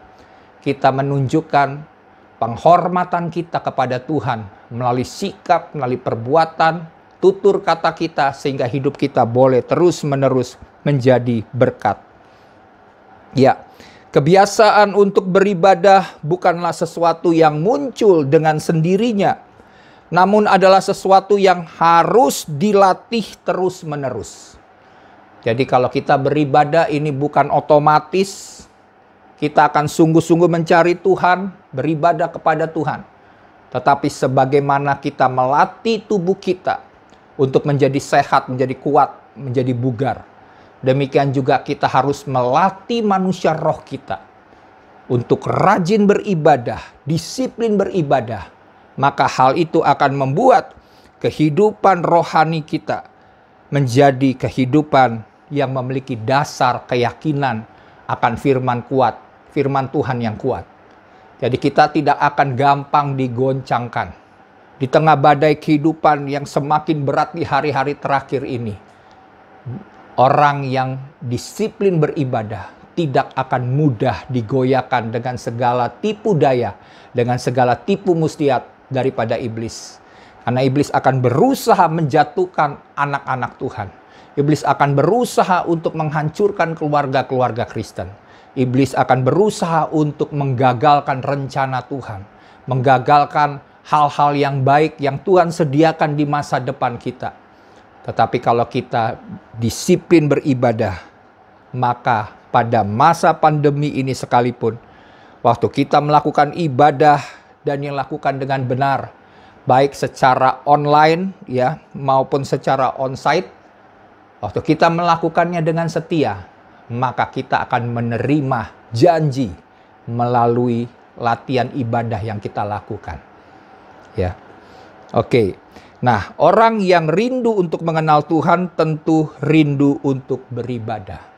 Kita menunjukkan penghormatan kita kepada Tuhan melalui sikap, melalui perbuatan, tutur kata kita, sehingga hidup kita boleh terus-menerus menjadi berkat. Kebiasaan untuk beribadah bukanlah sesuatu yang muncul dengan sendirinya, namun adalah sesuatu yang harus dilatih terus-menerus. Jadi kalau kita beribadah ini bukan otomatis, kita akan sungguh-sungguh mencari Tuhan, beribadah kepada Tuhan. Tetapi sebagaimana kita melatih tubuh kita untuk menjadi sehat, menjadi kuat, menjadi bugar, demikian juga kita harus melatih manusia roh kita untuk rajin beribadah, disiplin beribadah, maka hal itu akan membuat kehidupan rohani kita menjadi kehidupan yang memiliki dasar keyakinan akan firman kuat, firman Tuhan yang kuat. Jadi kita tidak akan gampang digoncangkan di tengah badai kehidupan yang semakin berat di hari-hari terakhir ini. Orang yang disiplin beribadah tidak akan mudah digoyahkan dengan segala tipu daya, dengan segala tipu muslihat daripada iblis. Karena iblis akan berusaha menjatuhkan anak-anak Tuhan. Iblis akan berusaha untuk menghancurkan keluarga-keluarga Kristen. Iblis akan berusaha untuk menggagalkan rencana Tuhan. Menggagalkan hal-hal yang baik yang Tuhan sediakan di masa depan kita. Tetapi kalau kita disiplin beribadah, maka pada masa pandemi ini sekalipun, waktu kita melakukan ibadah dan yang lakukan dengan benar, baik secara online ya maupun secara onsite, waktu kita melakukannya dengan setia, maka kita akan menerima janji melalui latihan ibadah yang kita lakukan. Ya. Oke. Nah, orang yang rindu untuk mengenal Tuhan tentu rindu untuk beribadah.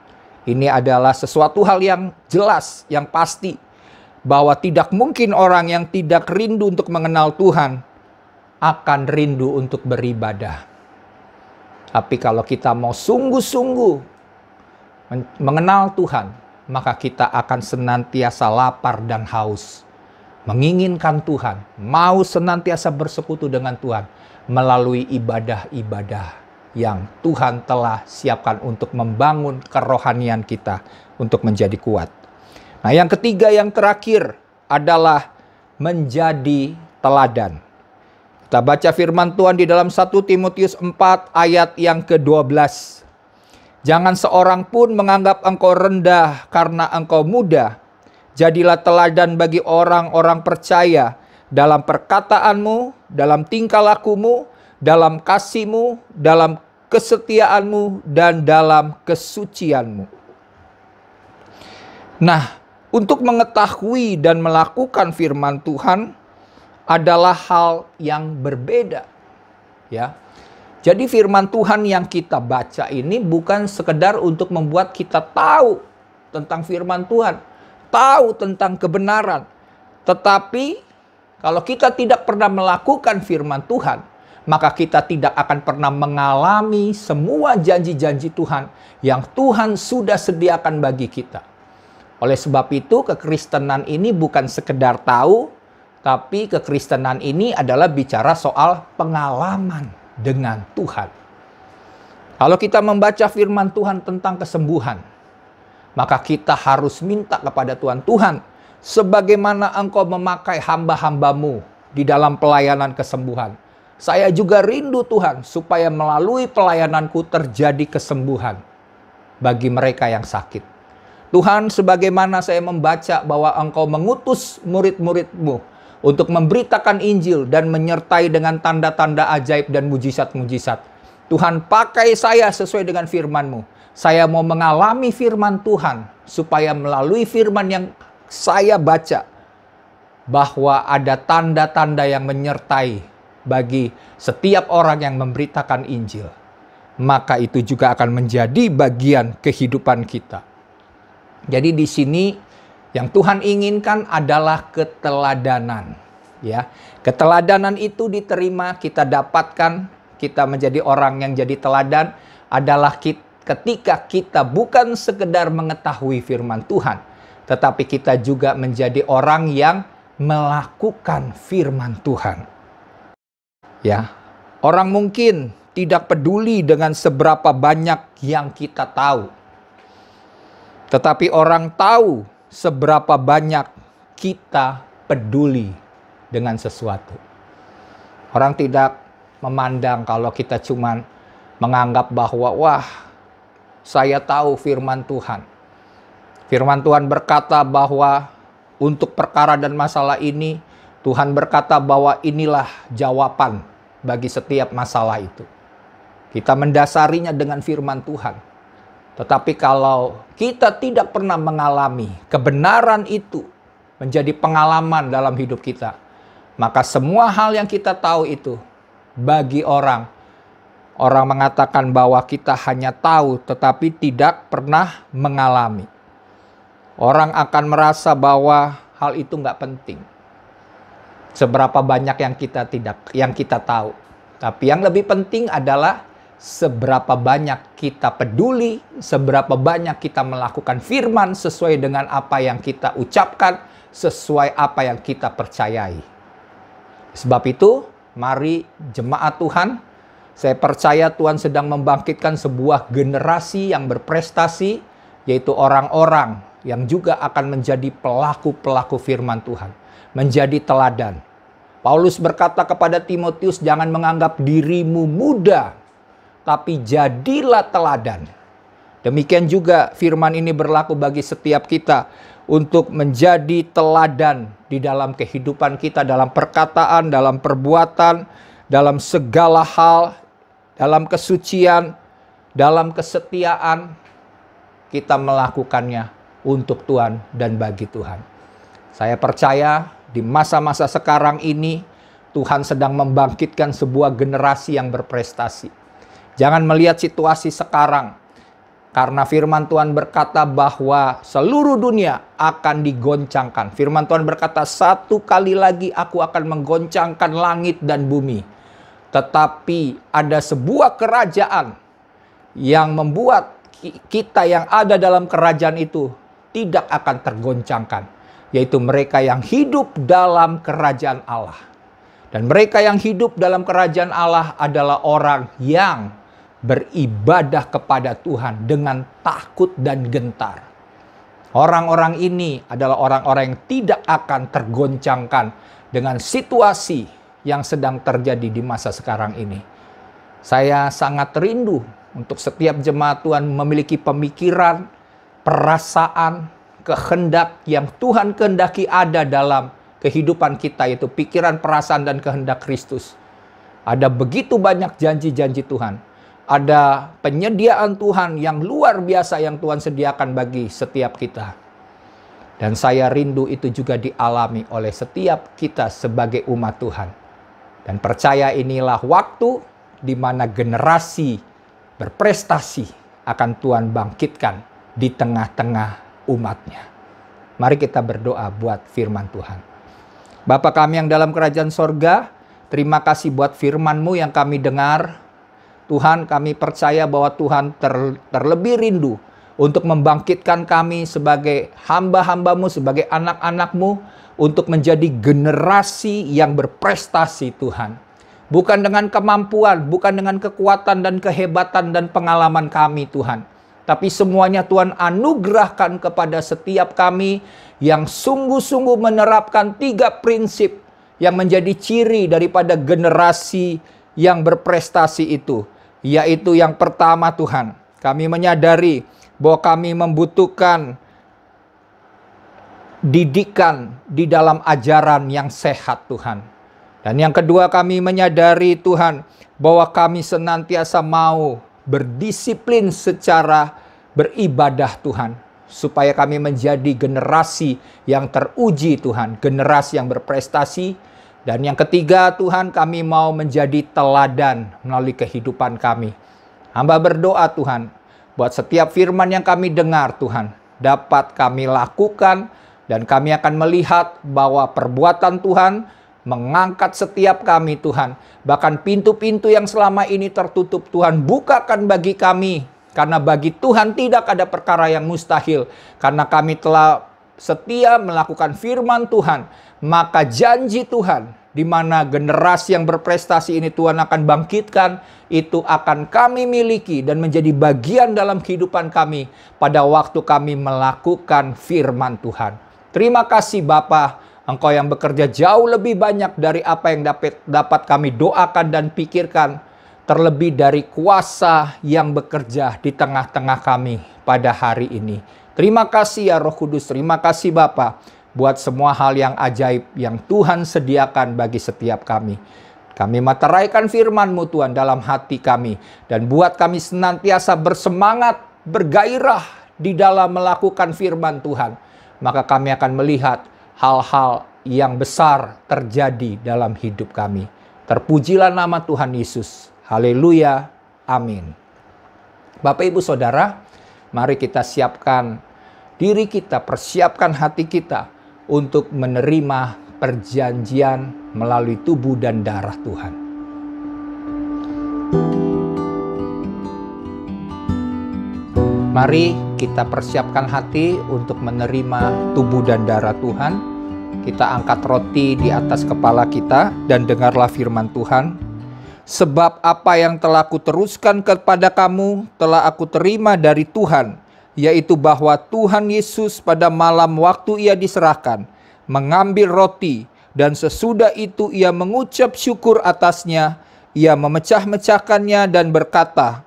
Ini adalah sesuatu hal yang jelas, yang pasti, bahwa tidak mungkin orang yang tidak rindu untuk mengenal Tuhan akan rindu untuk beribadah. Tapi kalau kita mau sungguh-sungguh mengenal Tuhan, maka kita akan senantiasa lapar dan haus, menginginkan Tuhan, mau senantiasa bersekutu dengan Tuhan melalui ibadah-ibadah yang Tuhan telah siapkan untuk membangun kerohanian kita untuk menjadi kuat. Nah, yang ketiga, yang terakhir adalah menjadi teladan. Kita baca firman Tuhan di dalam 1 Timotius 4 ayat yang ke-12. Jangan seorang pun menganggap engkau rendah karena engkau muda. Jadilah teladan bagi orang-orang percaya dalam perkataanmu, dalam tingkah lakumu, dalam kasihmu, dalam kesetiaanmu, dan dalam kesucianmu. Nah, untuk mengetahui dan melakukan firman Tuhan adalah hal yang berbeda. Ya. Jadi firman Tuhan yang kita baca ini bukan sekedar untuk membuat kita tahu tentang firman Tuhan, tahu tentang kebenaran. Tetapi kalau kita tidak pernah melakukan firman Tuhan, maka kita tidak akan pernah mengalami semua janji-janji Tuhan yang Tuhan sudah sediakan bagi kita. Oleh sebab itu, kekristenan ini bukan sekedar tahu, tapi kekristenan ini adalah bicara soal pengalaman dengan Tuhan. Kalau kita membaca firman Tuhan tentang kesembuhan, maka kita harus minta kepada Tuhan, Tuhan, sebagaimana Engkau memakai hamba-hambamu di dalam pelayanan kesembuhan, saya juga rindu Tuhan supaya melalui pelayananku terjadi kesembuhan bagi mereka yang sakit. Tuhan, sebagaimana saya membaca bahwa Engkau mengutus murid-murid-Mu untuk memberitakan Injil dan menyertai dengan tanda-tanda ajaib dan mujizat-mujizat. Tuhan, pakai saya sesuai dengan firman-Mu. Saya mau mengalami firman Tuhan supaya melalui firman yang saya baca bahwa ada tanda-tanda yang menyertai bagi setiap orang yang memberitakan Injil. Maka itu juga akan menjadi bagian kehidupan kita. Jadi di sini yang Tuhan inginkan adalah keteladanan. Ya, keteladanan itu diterima, kita dapatkan, kita menjadi orang yang jadi teladan adalah ketika kita bukan sekedar mengetahui firman Tuhan, tetapi kita juga menjadi orang yang melakukan firman Tuhan. Ya, orang mungkin tidak peduli dengan seberapa banyak yang kita tahu, tetapi orang tahu seberapa banyak kita peduli dengan sesuatu. Orang tidak memandang kalau kita cuman menganggap bahwa wah, saya tahu firman Tuhan. Firman Tuhan berkata bahwa untuk perkara dan masalah ini, Tuhan berkata bahwa inilah jawaban bagi setiap masalah itu. Kita mendasarinya dengan firman Tuhan. Tetapi kalau kita tidak pernah mengalami kebenaran itu menjadi pengalaman dalam hidup kita. Maka semua hal yang kita tahu itu bagi orang mengatakan bahwa kita hanya tahu tetapi tidak pernah mengalami. Orang akan merasa bahwa hal itu nggak penting. Seberapa banyak yang kita tahu. Tapi yang lebih penting adalah seberapa banyak kita peduli, seberapa banyak kita melakukan firman sesuai dengan apa yang kita ucapkan, sesuai apa yang kita percayai. Sebab itu, mari jemaat Tuhan, saya percaya Tuhan sedang membangkitkan sebuah generasi yang berprestasi, yaitu orang-orang yang juga akan menjadi pelaku-pelaku firman Tuhan, menjadi teladan. Paulus berkata kepada Timotius, jangan menganggap dirimu muda, tapi jadilah teladan. Demikian juga firman ini berlaku bagi setiap kita untuk menjadi teladan di dalam kehidupan kita, dalam perkataan, dalam perbuatan, dalam segala hal, dalam kesucian, dalam kesetiaan, kita melakukannya untuk Tuhan dan bagi Tuhan. Saya percaya di masa-masa sekarang ini, Tuhan sedang membangkitkan sebuah generasi yang berprestasi. Jangan melihat situasi sekarang, karena firman Tuhan berkata bahwa seluruh dunia akan digoncangkan. Firman Tuhan berkata, satu kali lagi aku akan menggoncangkan langit dan bumi. Tetapi ada sebuah kerajaan yang membuat kita yang ada dalam kerajaan itu tidak akan tergoncangkan, yaitu mereka yang hidup dalam kerajaan Allah. Dan mereka yang hidup dalam kerajaan Allah adalah orang yang beribadah kepada Tuhan dengan takut dan gentar. Orang-orang ini adalah orang-orang yang tidak akan tergoncangkan dengan situasi yang sedang terjadi di masa sekarang ini. Saya sangat rindu untuk setiap jemaat Tuhan memiliki pemikiran, perasaan, kehendak yang Tuhan kehendaki ada dalam kehidupan kita, yaitu pikiran, perasaan, dan kehendak Kristus. Ada begitu banyak janji-janji Tuhan. Ada penyediaan Tuhan yang luar biasa yang Tuhan sediakan bagi setiap kita. Dan saya rindu itu juga dialami oleh setiap kita sebagai umat Tuhan. Dan percaya inilah waktu di mana generasi berprestasi akan Tuhan bangkitkan di tengah-tengah umatnya. Mari kita berdoa buat firman Tuhan. Bapa kami yang dalam kerajaan sorga, terima kasih buat firman-Mu yang kami dengar. Tuhan, kami percaya bahwa Tuhan terlebih rindu untuk membangkitkan kami sebagai hamba-hamba-Mu, sebagai anak-anak-Mu, untuk menjadi generasi yang berprestasi Tuhan. Bukan dengan kemampuan, bukan dengan kekuatan dan kehebatan dan pengalaman kami Tuhan. Tapi semuanya Tuhan anugerahkan kepada setiap kami yang sungguh-sungguh menerapkan 3 prinsip yang menjadi ciri daripada generasi yang berprestasi itu. Yaitu yang pertama Tuhan, kami menyadari bahwa kami membutuhkan didikan di dalam ajaran yang sehat Tuhan. Dan yang kedua kami menyadari Tuhan bahwa kami senantiasa mau berdisiplin secara beribadah Tuhan. Supaya kami menjadi generasi yang teruji Tuhan, generasi yang berprestasi. Dan yang ketiga Tuhan, kami mau menjadi teladan melalui kehidupan kami. Hamba berdoa Tuhan, buat setiap firman yang kami dengar Tuhan, dapat kami lakukan. Dan kami akan melihat bahwa perbuatan Tuhan mengangkat setiap kami Tuhan. Bahkan pintu-pintu yang selama ini tertutup Tuhan, bukakan bagi kami. Karena bagi Tuhan tidak ada perkara yang mustahil. Karena kami telah setia melakukan firman Tuhan, maka janji Tuhan di mana generasi yang berprestasi ini Tuhan akan bangkitkan, itu akan kami miliki dan menjadi bagian dalam kehidupan kami pada waktu kami melakukan firman Tuhan. Terima kasih Bapa, Engkau yang bekerja jauh lebih banyak dari apa yang dapat kami doakan dan pikirkan, terlebih dari kuasa yang bekerja di tengah-tengah kami pada hari ini. Terima kasih ya Roh Kudus, terima kasih Bapa buat semua hal yang ajaib yang Tuhan sediakan bagi setiap kami. Kami materaikan firman-Mu Tuhan dalam hati kami. Dan buat kami senantiasa bersemangat, bergairah di dalam melakukan firman Tuhan. Maka kami akan melihat hal-hal yang besar terjadi dalam hidup kami. Terpujilah nama Tuhan Yesus. Haleluya. Amin. Bapak, Ibu, Saudara, mari kita siapkan diri kita, persiapkan hati kita untuk menerima perjanjian melalui tubuh dan darah Tuhan. Mari kita persiapkan hati untuk menerima tubuh dan darah Tuhan. Kita angkat roti di atas kepala kita dan dengarlah firman Tuhan. Sebab apa yang telah kuteruskan kepada kamu telah aku terima dari Tuhan, yaitu bahwa Tuhan Yesus pada malam waktu ia diserahkan, mengambil roti, dan sesudah itu ia mengucap syukur atasnya, ia memecah-mecahkannya dan berkata,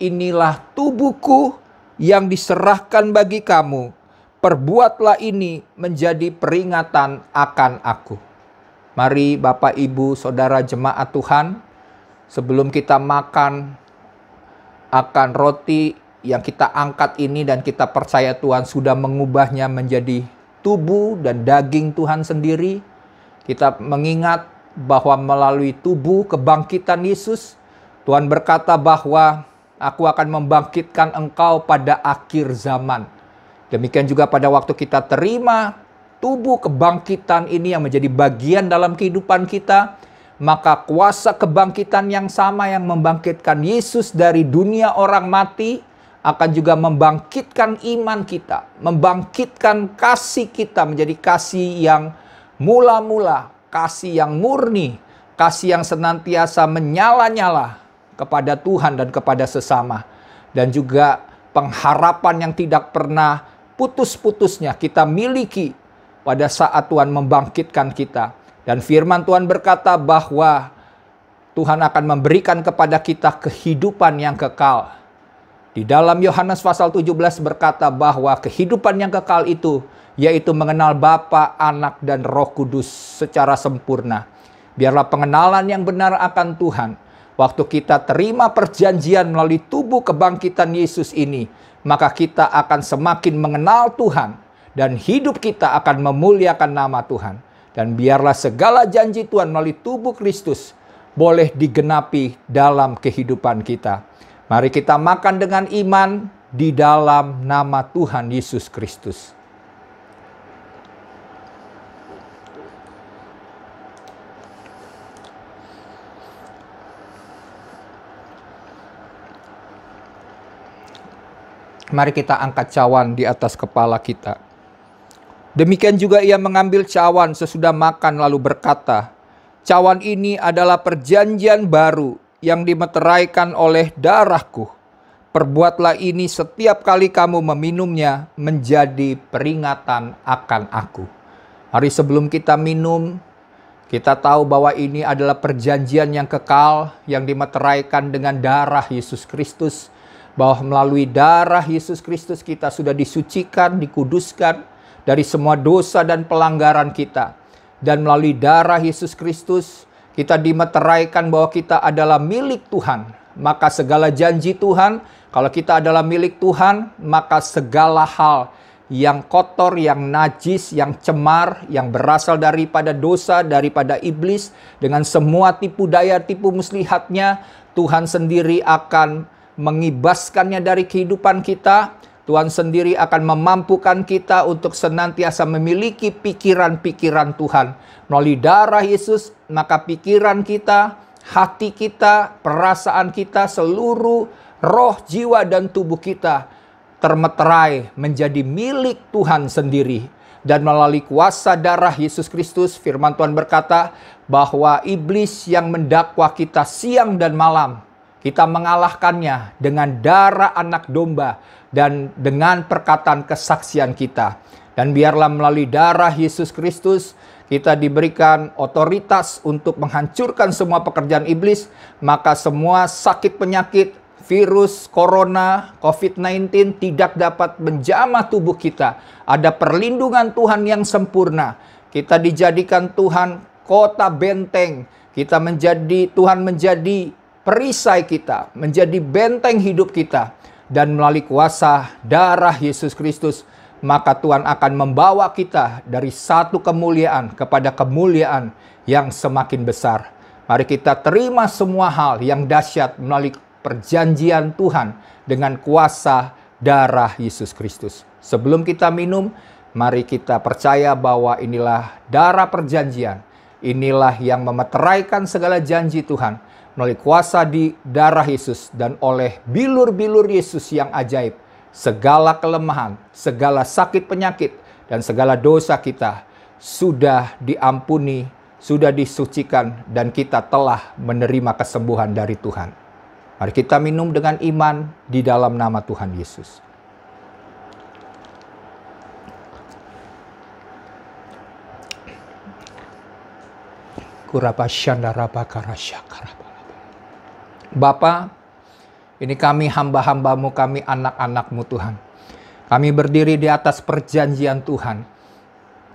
"Inilah tubuhku yang diserahkan bagi kamu, perbuatlah ini menjadi peringatan akan aku." Mari Bapak, Ibu, Saudara jemaat Tuhan, sebelum kita makan akan roti yang kita angkat ini dan kita percaya Tuhan sudah mengubahnya menjadi tubuh dan daging Tuhan sendiri, kita mengingat bahwa melalui tubuh kebangkitan Yesus, Tuhan berkata bahwa aku akan membangkitkan engkau pada akhir zaman. Demikian juga pada waktu kita terima tubuh kebangkitan ini yang menjadi bagian dalam kehidupan kita, maka kuasa kebangkitan yang sama yang membangkitkan Yesus dari dunia orang mati akan juga membangkitkan iman kita, membangkitkan kasih kita menjadi kasih yang mula-mula, kasih yang murni, kasih yang senantiasa menyala-nyala kepada Tuhan dan kepada sesama. Dan juga pengharapan yang tidak pernah putus-putusnya kita miliki pada saat Tuhan membangkitkan kita. Dan firman Tuhan berkata bahwa Tuhan akan memberikan kepada kita kehidupan yang kekal. Di dalam Yohanes pasal 17 berkata bahwa kehidupan yang kekal itu yaitu mengenal Bapa, Anak, dan Roh Kudus secara sempurna. Biarlah pengenalan yang benar akan Tuhan, waktu kita terima perjanjian melalui tubuh kebangkitan Yesus ini, maka kita akan semakin mengenal Tuhan dan hidup kita akan memuliakan nama Tuhan. Dan biarlah segala janji Tuhan melalui tubuh Kristus boleh digenapi dalam kehidupan kita. Mari kita makan dengan iman di dalam nama Tuhan Yesus Kristus. Mari kita angkat cawan di atas kepala kita. Demikian juga ia mengambil cawan sesudah makan lalu berkata, "Cawan ini adalah perjanjian baru yang dimeteraikan oleh darahku. Perbuatlah ini setiap kali kamu meminumnya menjadi peringatan akan aku." Mari sebelum kita minum, kita tahu bahwa ini adalah perjanjian yang kekal yang dimeteraikan dengan darah Yesus Kristus. Bahwa melalui darah Yesus Kristus kita sudah disucikan, dikuduskan dari semua dosa dan pelanggaran kita. Dan melalui darah Yesus Kristus kita dimeteraikan bahwa kita adalah milik Tuhan. Maka segala janji Tuhan, kalau kita adalah milik Tuhan, maka segala hal yang kotor, yang najis, yang cemar, yang berasal daripada dosa, daripada iblis, dengan semua tipu daya, tipu muslihatnya, Tuhan sendiri akan mengibaskannya dari kehidupan kita. Tuhan sendiri akan memampukan kita untuk senantiasa memiliki pikiran-pikiran Tuhan. Melalui darah Yesus, maka pikiran kita, hati kita, perasaan kita, seluruh roh, jiwa, dan tubuh kita termeterai menjadi milik Tuhan sendiri. Dan melalui kuasa darah Yesus Kristus, firman Tuhan berkata bahwa iblis yang mendakwa kita siang dan malam, kita mengalahkannya dengan darah anak domba dan dengan perkataan kesaksian kita. Dan biarlah melalui darah Yesus Kristus kita diberikan otoritas untuk menghancurkan semua pekerjaan iblis. Maka semua sakit penyakit, virus, corona, COVID-19 tidak dapat menjamah tubuh kita. Ada perlindungan Tuhan yang sempurna. Kita dijadikan Tuhan kota benteng. Tuhan menjadi perisai kita, menjadi benteng hidup kita. Dan melalui kuasa darah Yesus Kristus, maka Tuhan akan membawa kita dari satu kemuliaan kepada kemuliaan yang semakin besar. Mari kita terima semua hal yang dahsyat melalui perjanjian Tuhan dengan kuasa darah Yesus Kristus. Sebelum kita minum, mari kita percaya bahwa inilah darah perjanjian. Inilah yang memeteraikan segala janji Tuhan melalui kuasa di darah Yesus dan oleh bilur-bilur Yesus yang ajaib. Segala kelemahan, segala sakit penyakit, dan segala dosa kita sudah diampuni, sudah disucikan, dan kita telah menerima kesembuhan dari Tuhan. Mari kita minum dengan iman di dalam nama Tuhan Yesus. Bapa, ini kami hamba-hambamu, kami anak-anakmu Tuhan. Kami berdiri di atas perjanjian Tuhan.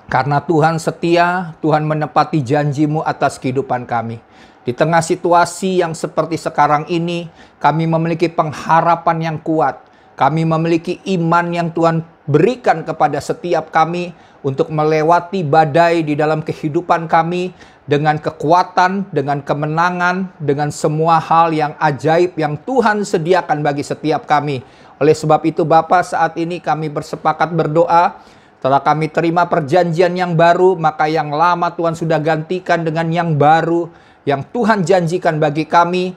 Karena Tuhan setia, Tuhan menepati janjimu atas kehidupan kami. Di tengah situasi yang seperti sekarang ini, kami memiliki pengharapan yang kuat. Kami memiliki iman yang Tuhan berikan kepada setiap kami untuk melewati badai di dalam kehidupan kami dengan kekuatan, dengan kemenangan, dengan semua hal yang ajaib yang Tuhan sediakan bagi setiap kami. Oleh sebab itu Bapa, saat ini kami bersepakat berdoa. Setelah kami terima perjanjian yang baru, maka yang lama Tuhan sudah gantikan dengan yang baru. Yang Tuhan janjikan bagi kami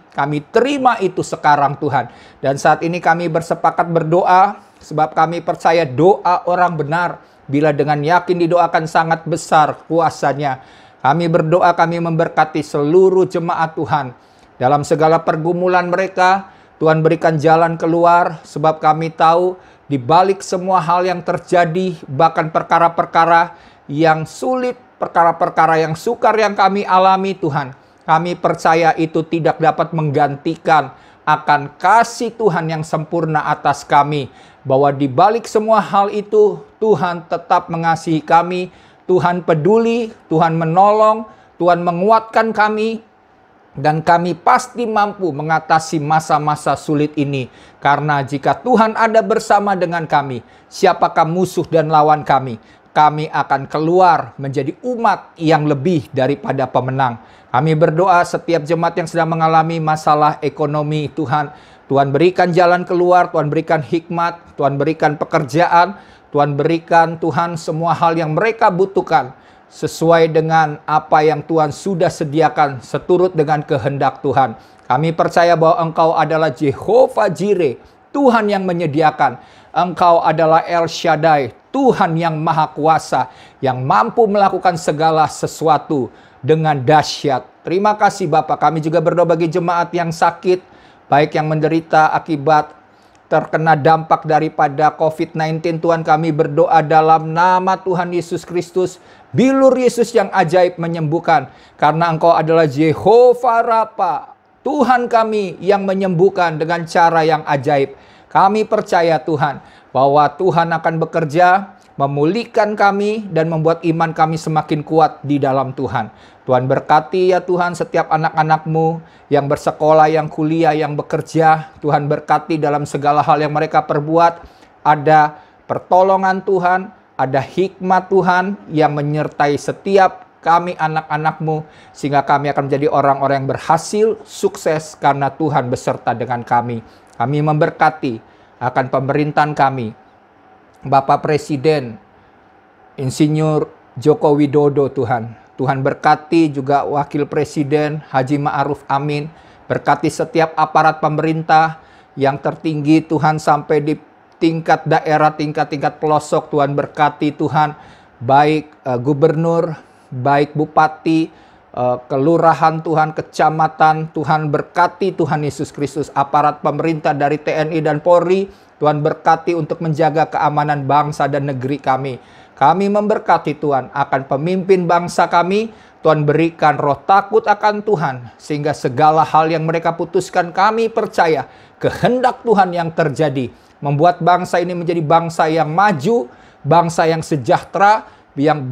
terima itu sekarang Tuhan. Dan saat ini kami bersepakat berdoa, sebab kami percaya doa orang benar, bila dengan yakin didoakan sangat besar kuasanya. Kami berdoa, kami memberkati seluruh jemaat Tuhan. Dalam segala pergumulan mereka, Tuhan berikan jalan keluar, sebab kami tahu di balik semua hal yang terjadi, bahkan perkara-perkara yang sulit, perkara-perkara yang sukar yang kami alami Tuhan, kami percaya itu tidak dapat menggantikan akan kasih Tuhan yang sempurna atas kami. Bahwa di balik semua hal itu, Tuhan tetap mengasihi kami, Tuhan peduli, Tuhan menolong, Tuhan menguatkan kami, dan kami pasti mampu mengatasi masa-masa sulit ini. Karena jika Tuhan ada bersama dengan kami, siapakah musuh dan lawan kami? Kami akan keluar menjadi umat yang lebih daripada pemenang. Kami berdoa setiap jemaat yang sedang mengalami masalah ekonomi, Tuhan berikan jalan keluar, Tuhan berikan hikmat, Tuhan berikan pekerjaan, Tuhan berikan Tuhan semua hal yang mereka butuhkan sesuai dengan apa yang Tuhan sudah sediakan seturut dengan kehendak Tuhan. Kami percaya bahwa Engkau adalah Jehovah Jireh, Tuhan yang menyediakan. Engkau adalah El Shaddai, Tuhan yang maha kuasa, yang mampu melakukan segala sesuatu dengan dahsyat. Terima kasih Bapak. Kami juga berdoa bagi jemaat yang sakit, baik yang menderita akibat terkena dampak daripada COVID-19. Tuhan, kami berdoa dalam nama Tuhan Yesus Kristus, bilur Yesus yang ajaib menyembuhkan. Karena Engkau adalah Jehovah Rafa, Tuhan kami yang menyembuhkan dengan cara yang ajaib. Kami percaya Tuhan, bahwa Tuhan akan bekerja, memulihkan kami, dan membuat iman kami semakin kuat di dalam Tuhan. Tuhan berkati ya Tuhan setiap anak-anak-Mu yang bersekolah, yang kuliah, yang bekerja. Tuhan berkati dalam segala hal yang mereka perbuat. Ada pertolongan Tuhan, ada hikmat Tuhan yang menyertai setiap kami anak-anak-Mu. Sehingga kami akan menjadi orang-orang yang berhasil, sukses karena Tuhan beserta dengan kami. Kami memberkati akan pemerintahan kami. Bapak Presiden, Insinyur Joko Widodo Tuhan. Tuhan berkati juga Wakil Presiden Haji Ma'ruf Amin. Berkati setiap aparat pemerintah yang tertinggi Tuhan sampai di tingkat daerah, tingkat-tingkat pelosok. Tuhan berkati Tuhan, baik gubernur, baik bupati, kelurahan Tuhan, kecamatan. Tuhan berkati Tuhan Yesus Kristus, aparat pemerintah dari TNI dan Polri. Tuhan berkati untuk menjaga keamanan bangsa dan negeri kami. Kami memberkati Tuhan akan pemimpin bangsa kami. Tuhan berikan roh takut akan Tuhan, sehingga segala hal yang mereka putuskan kami percaya kehendak Tuhan yang terjadi. Membuat bangsa ini menjadi bangsa yang maju, bangsa yang sejahtera,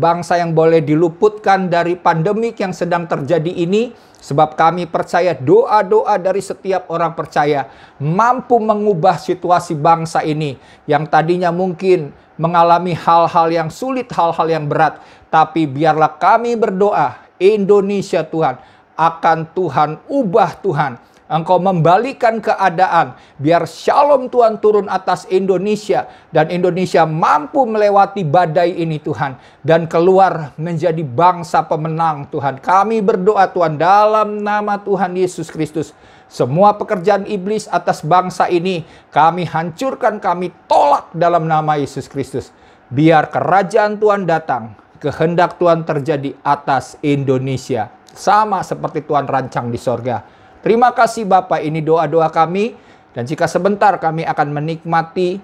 bangsa yang boleh diluputkan dari pandemik yang sedang terjadi ini. Sebab kami percaya doa-doa dari setiap orang percaya mampu mengubah situasi bangsa ini yang tadinya mungkin mengalami hal-hal yang sulit, hal-hal yang berat. Tapi biarlah kami berdoa, Indonesia Tuhan, akan Tuhan ubah Tuhan. Engkau membalikan keadaan, biar shalom Tuhan turun atas Indonesia, dan Indonesia mampu melewati badai ini Tuhan, dan keluar menjadi bangsa pemenang Tuhan. Kami berdoa Tuhan dalam nama Tuhan Yesus Kristus. Semua pekerjaan iblis atas bangsa ini kami hancurkan, kami tolak dalam nama Yesus Kristus. Biar kerajaan Tuhan datang, kehendak Tuhan terjadi atas Indonesia, sama seperti Tuhan rancang di sorga. Terima kasih Bapak, ini doa-doa kami. Dan jika sebentar kami akan menikmati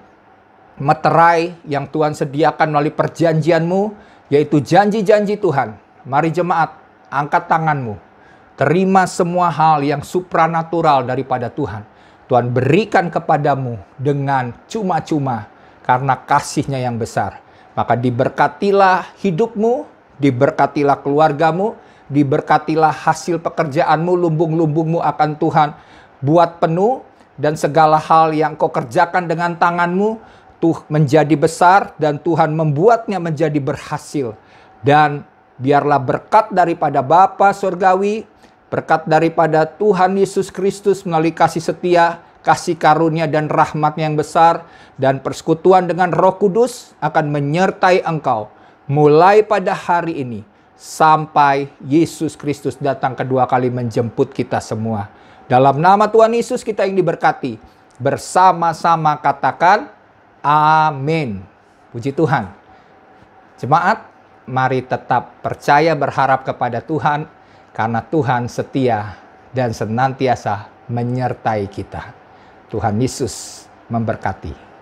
meterai yang Tuhan sediakan melalui perjanjian-Mu, yaitu janji-janji Tuhan. Mari jemaat, angkat tanganmu. Terima semua hal yang supranatural daripada Tuhan. Tuhan berikan kepadamu dengan cuma-cuma karena kasih-Nya yang besar. Maka diberkatilah hidupmu, diberkatilah keluargamu, diberkatilah hasil pekerjaanmu, lumbung-lumbungmu akan Tuhan buat penuh, dan segala hal yang kau kerjakan dengan tanganmu tuh menjadi besar, dan Tuhan membuatnya menjadi berhasil. Dan biarlah berkat daripada Bapa Surgawi, berkat daripada Tuhan Yesus Kristus melalui kasih setia, kasih karunia dan rahmat-Nya yang besar, dan persekutuan dengan Roh Kudus akan menyertai engkau mulai pada hari ini sampai Yesus Kristus datang kedua kali menjemput kita semua. Dalam nama Tuhan Yesus kita yang diberkati. Bersama-sama katakan amin. Puji Tuhan. Jemaat, mari tetap percaya berharap kepada Tuhan, karena Tuhan setia dan senantiasa menyertai kita. Tuhan Yesus memberkati.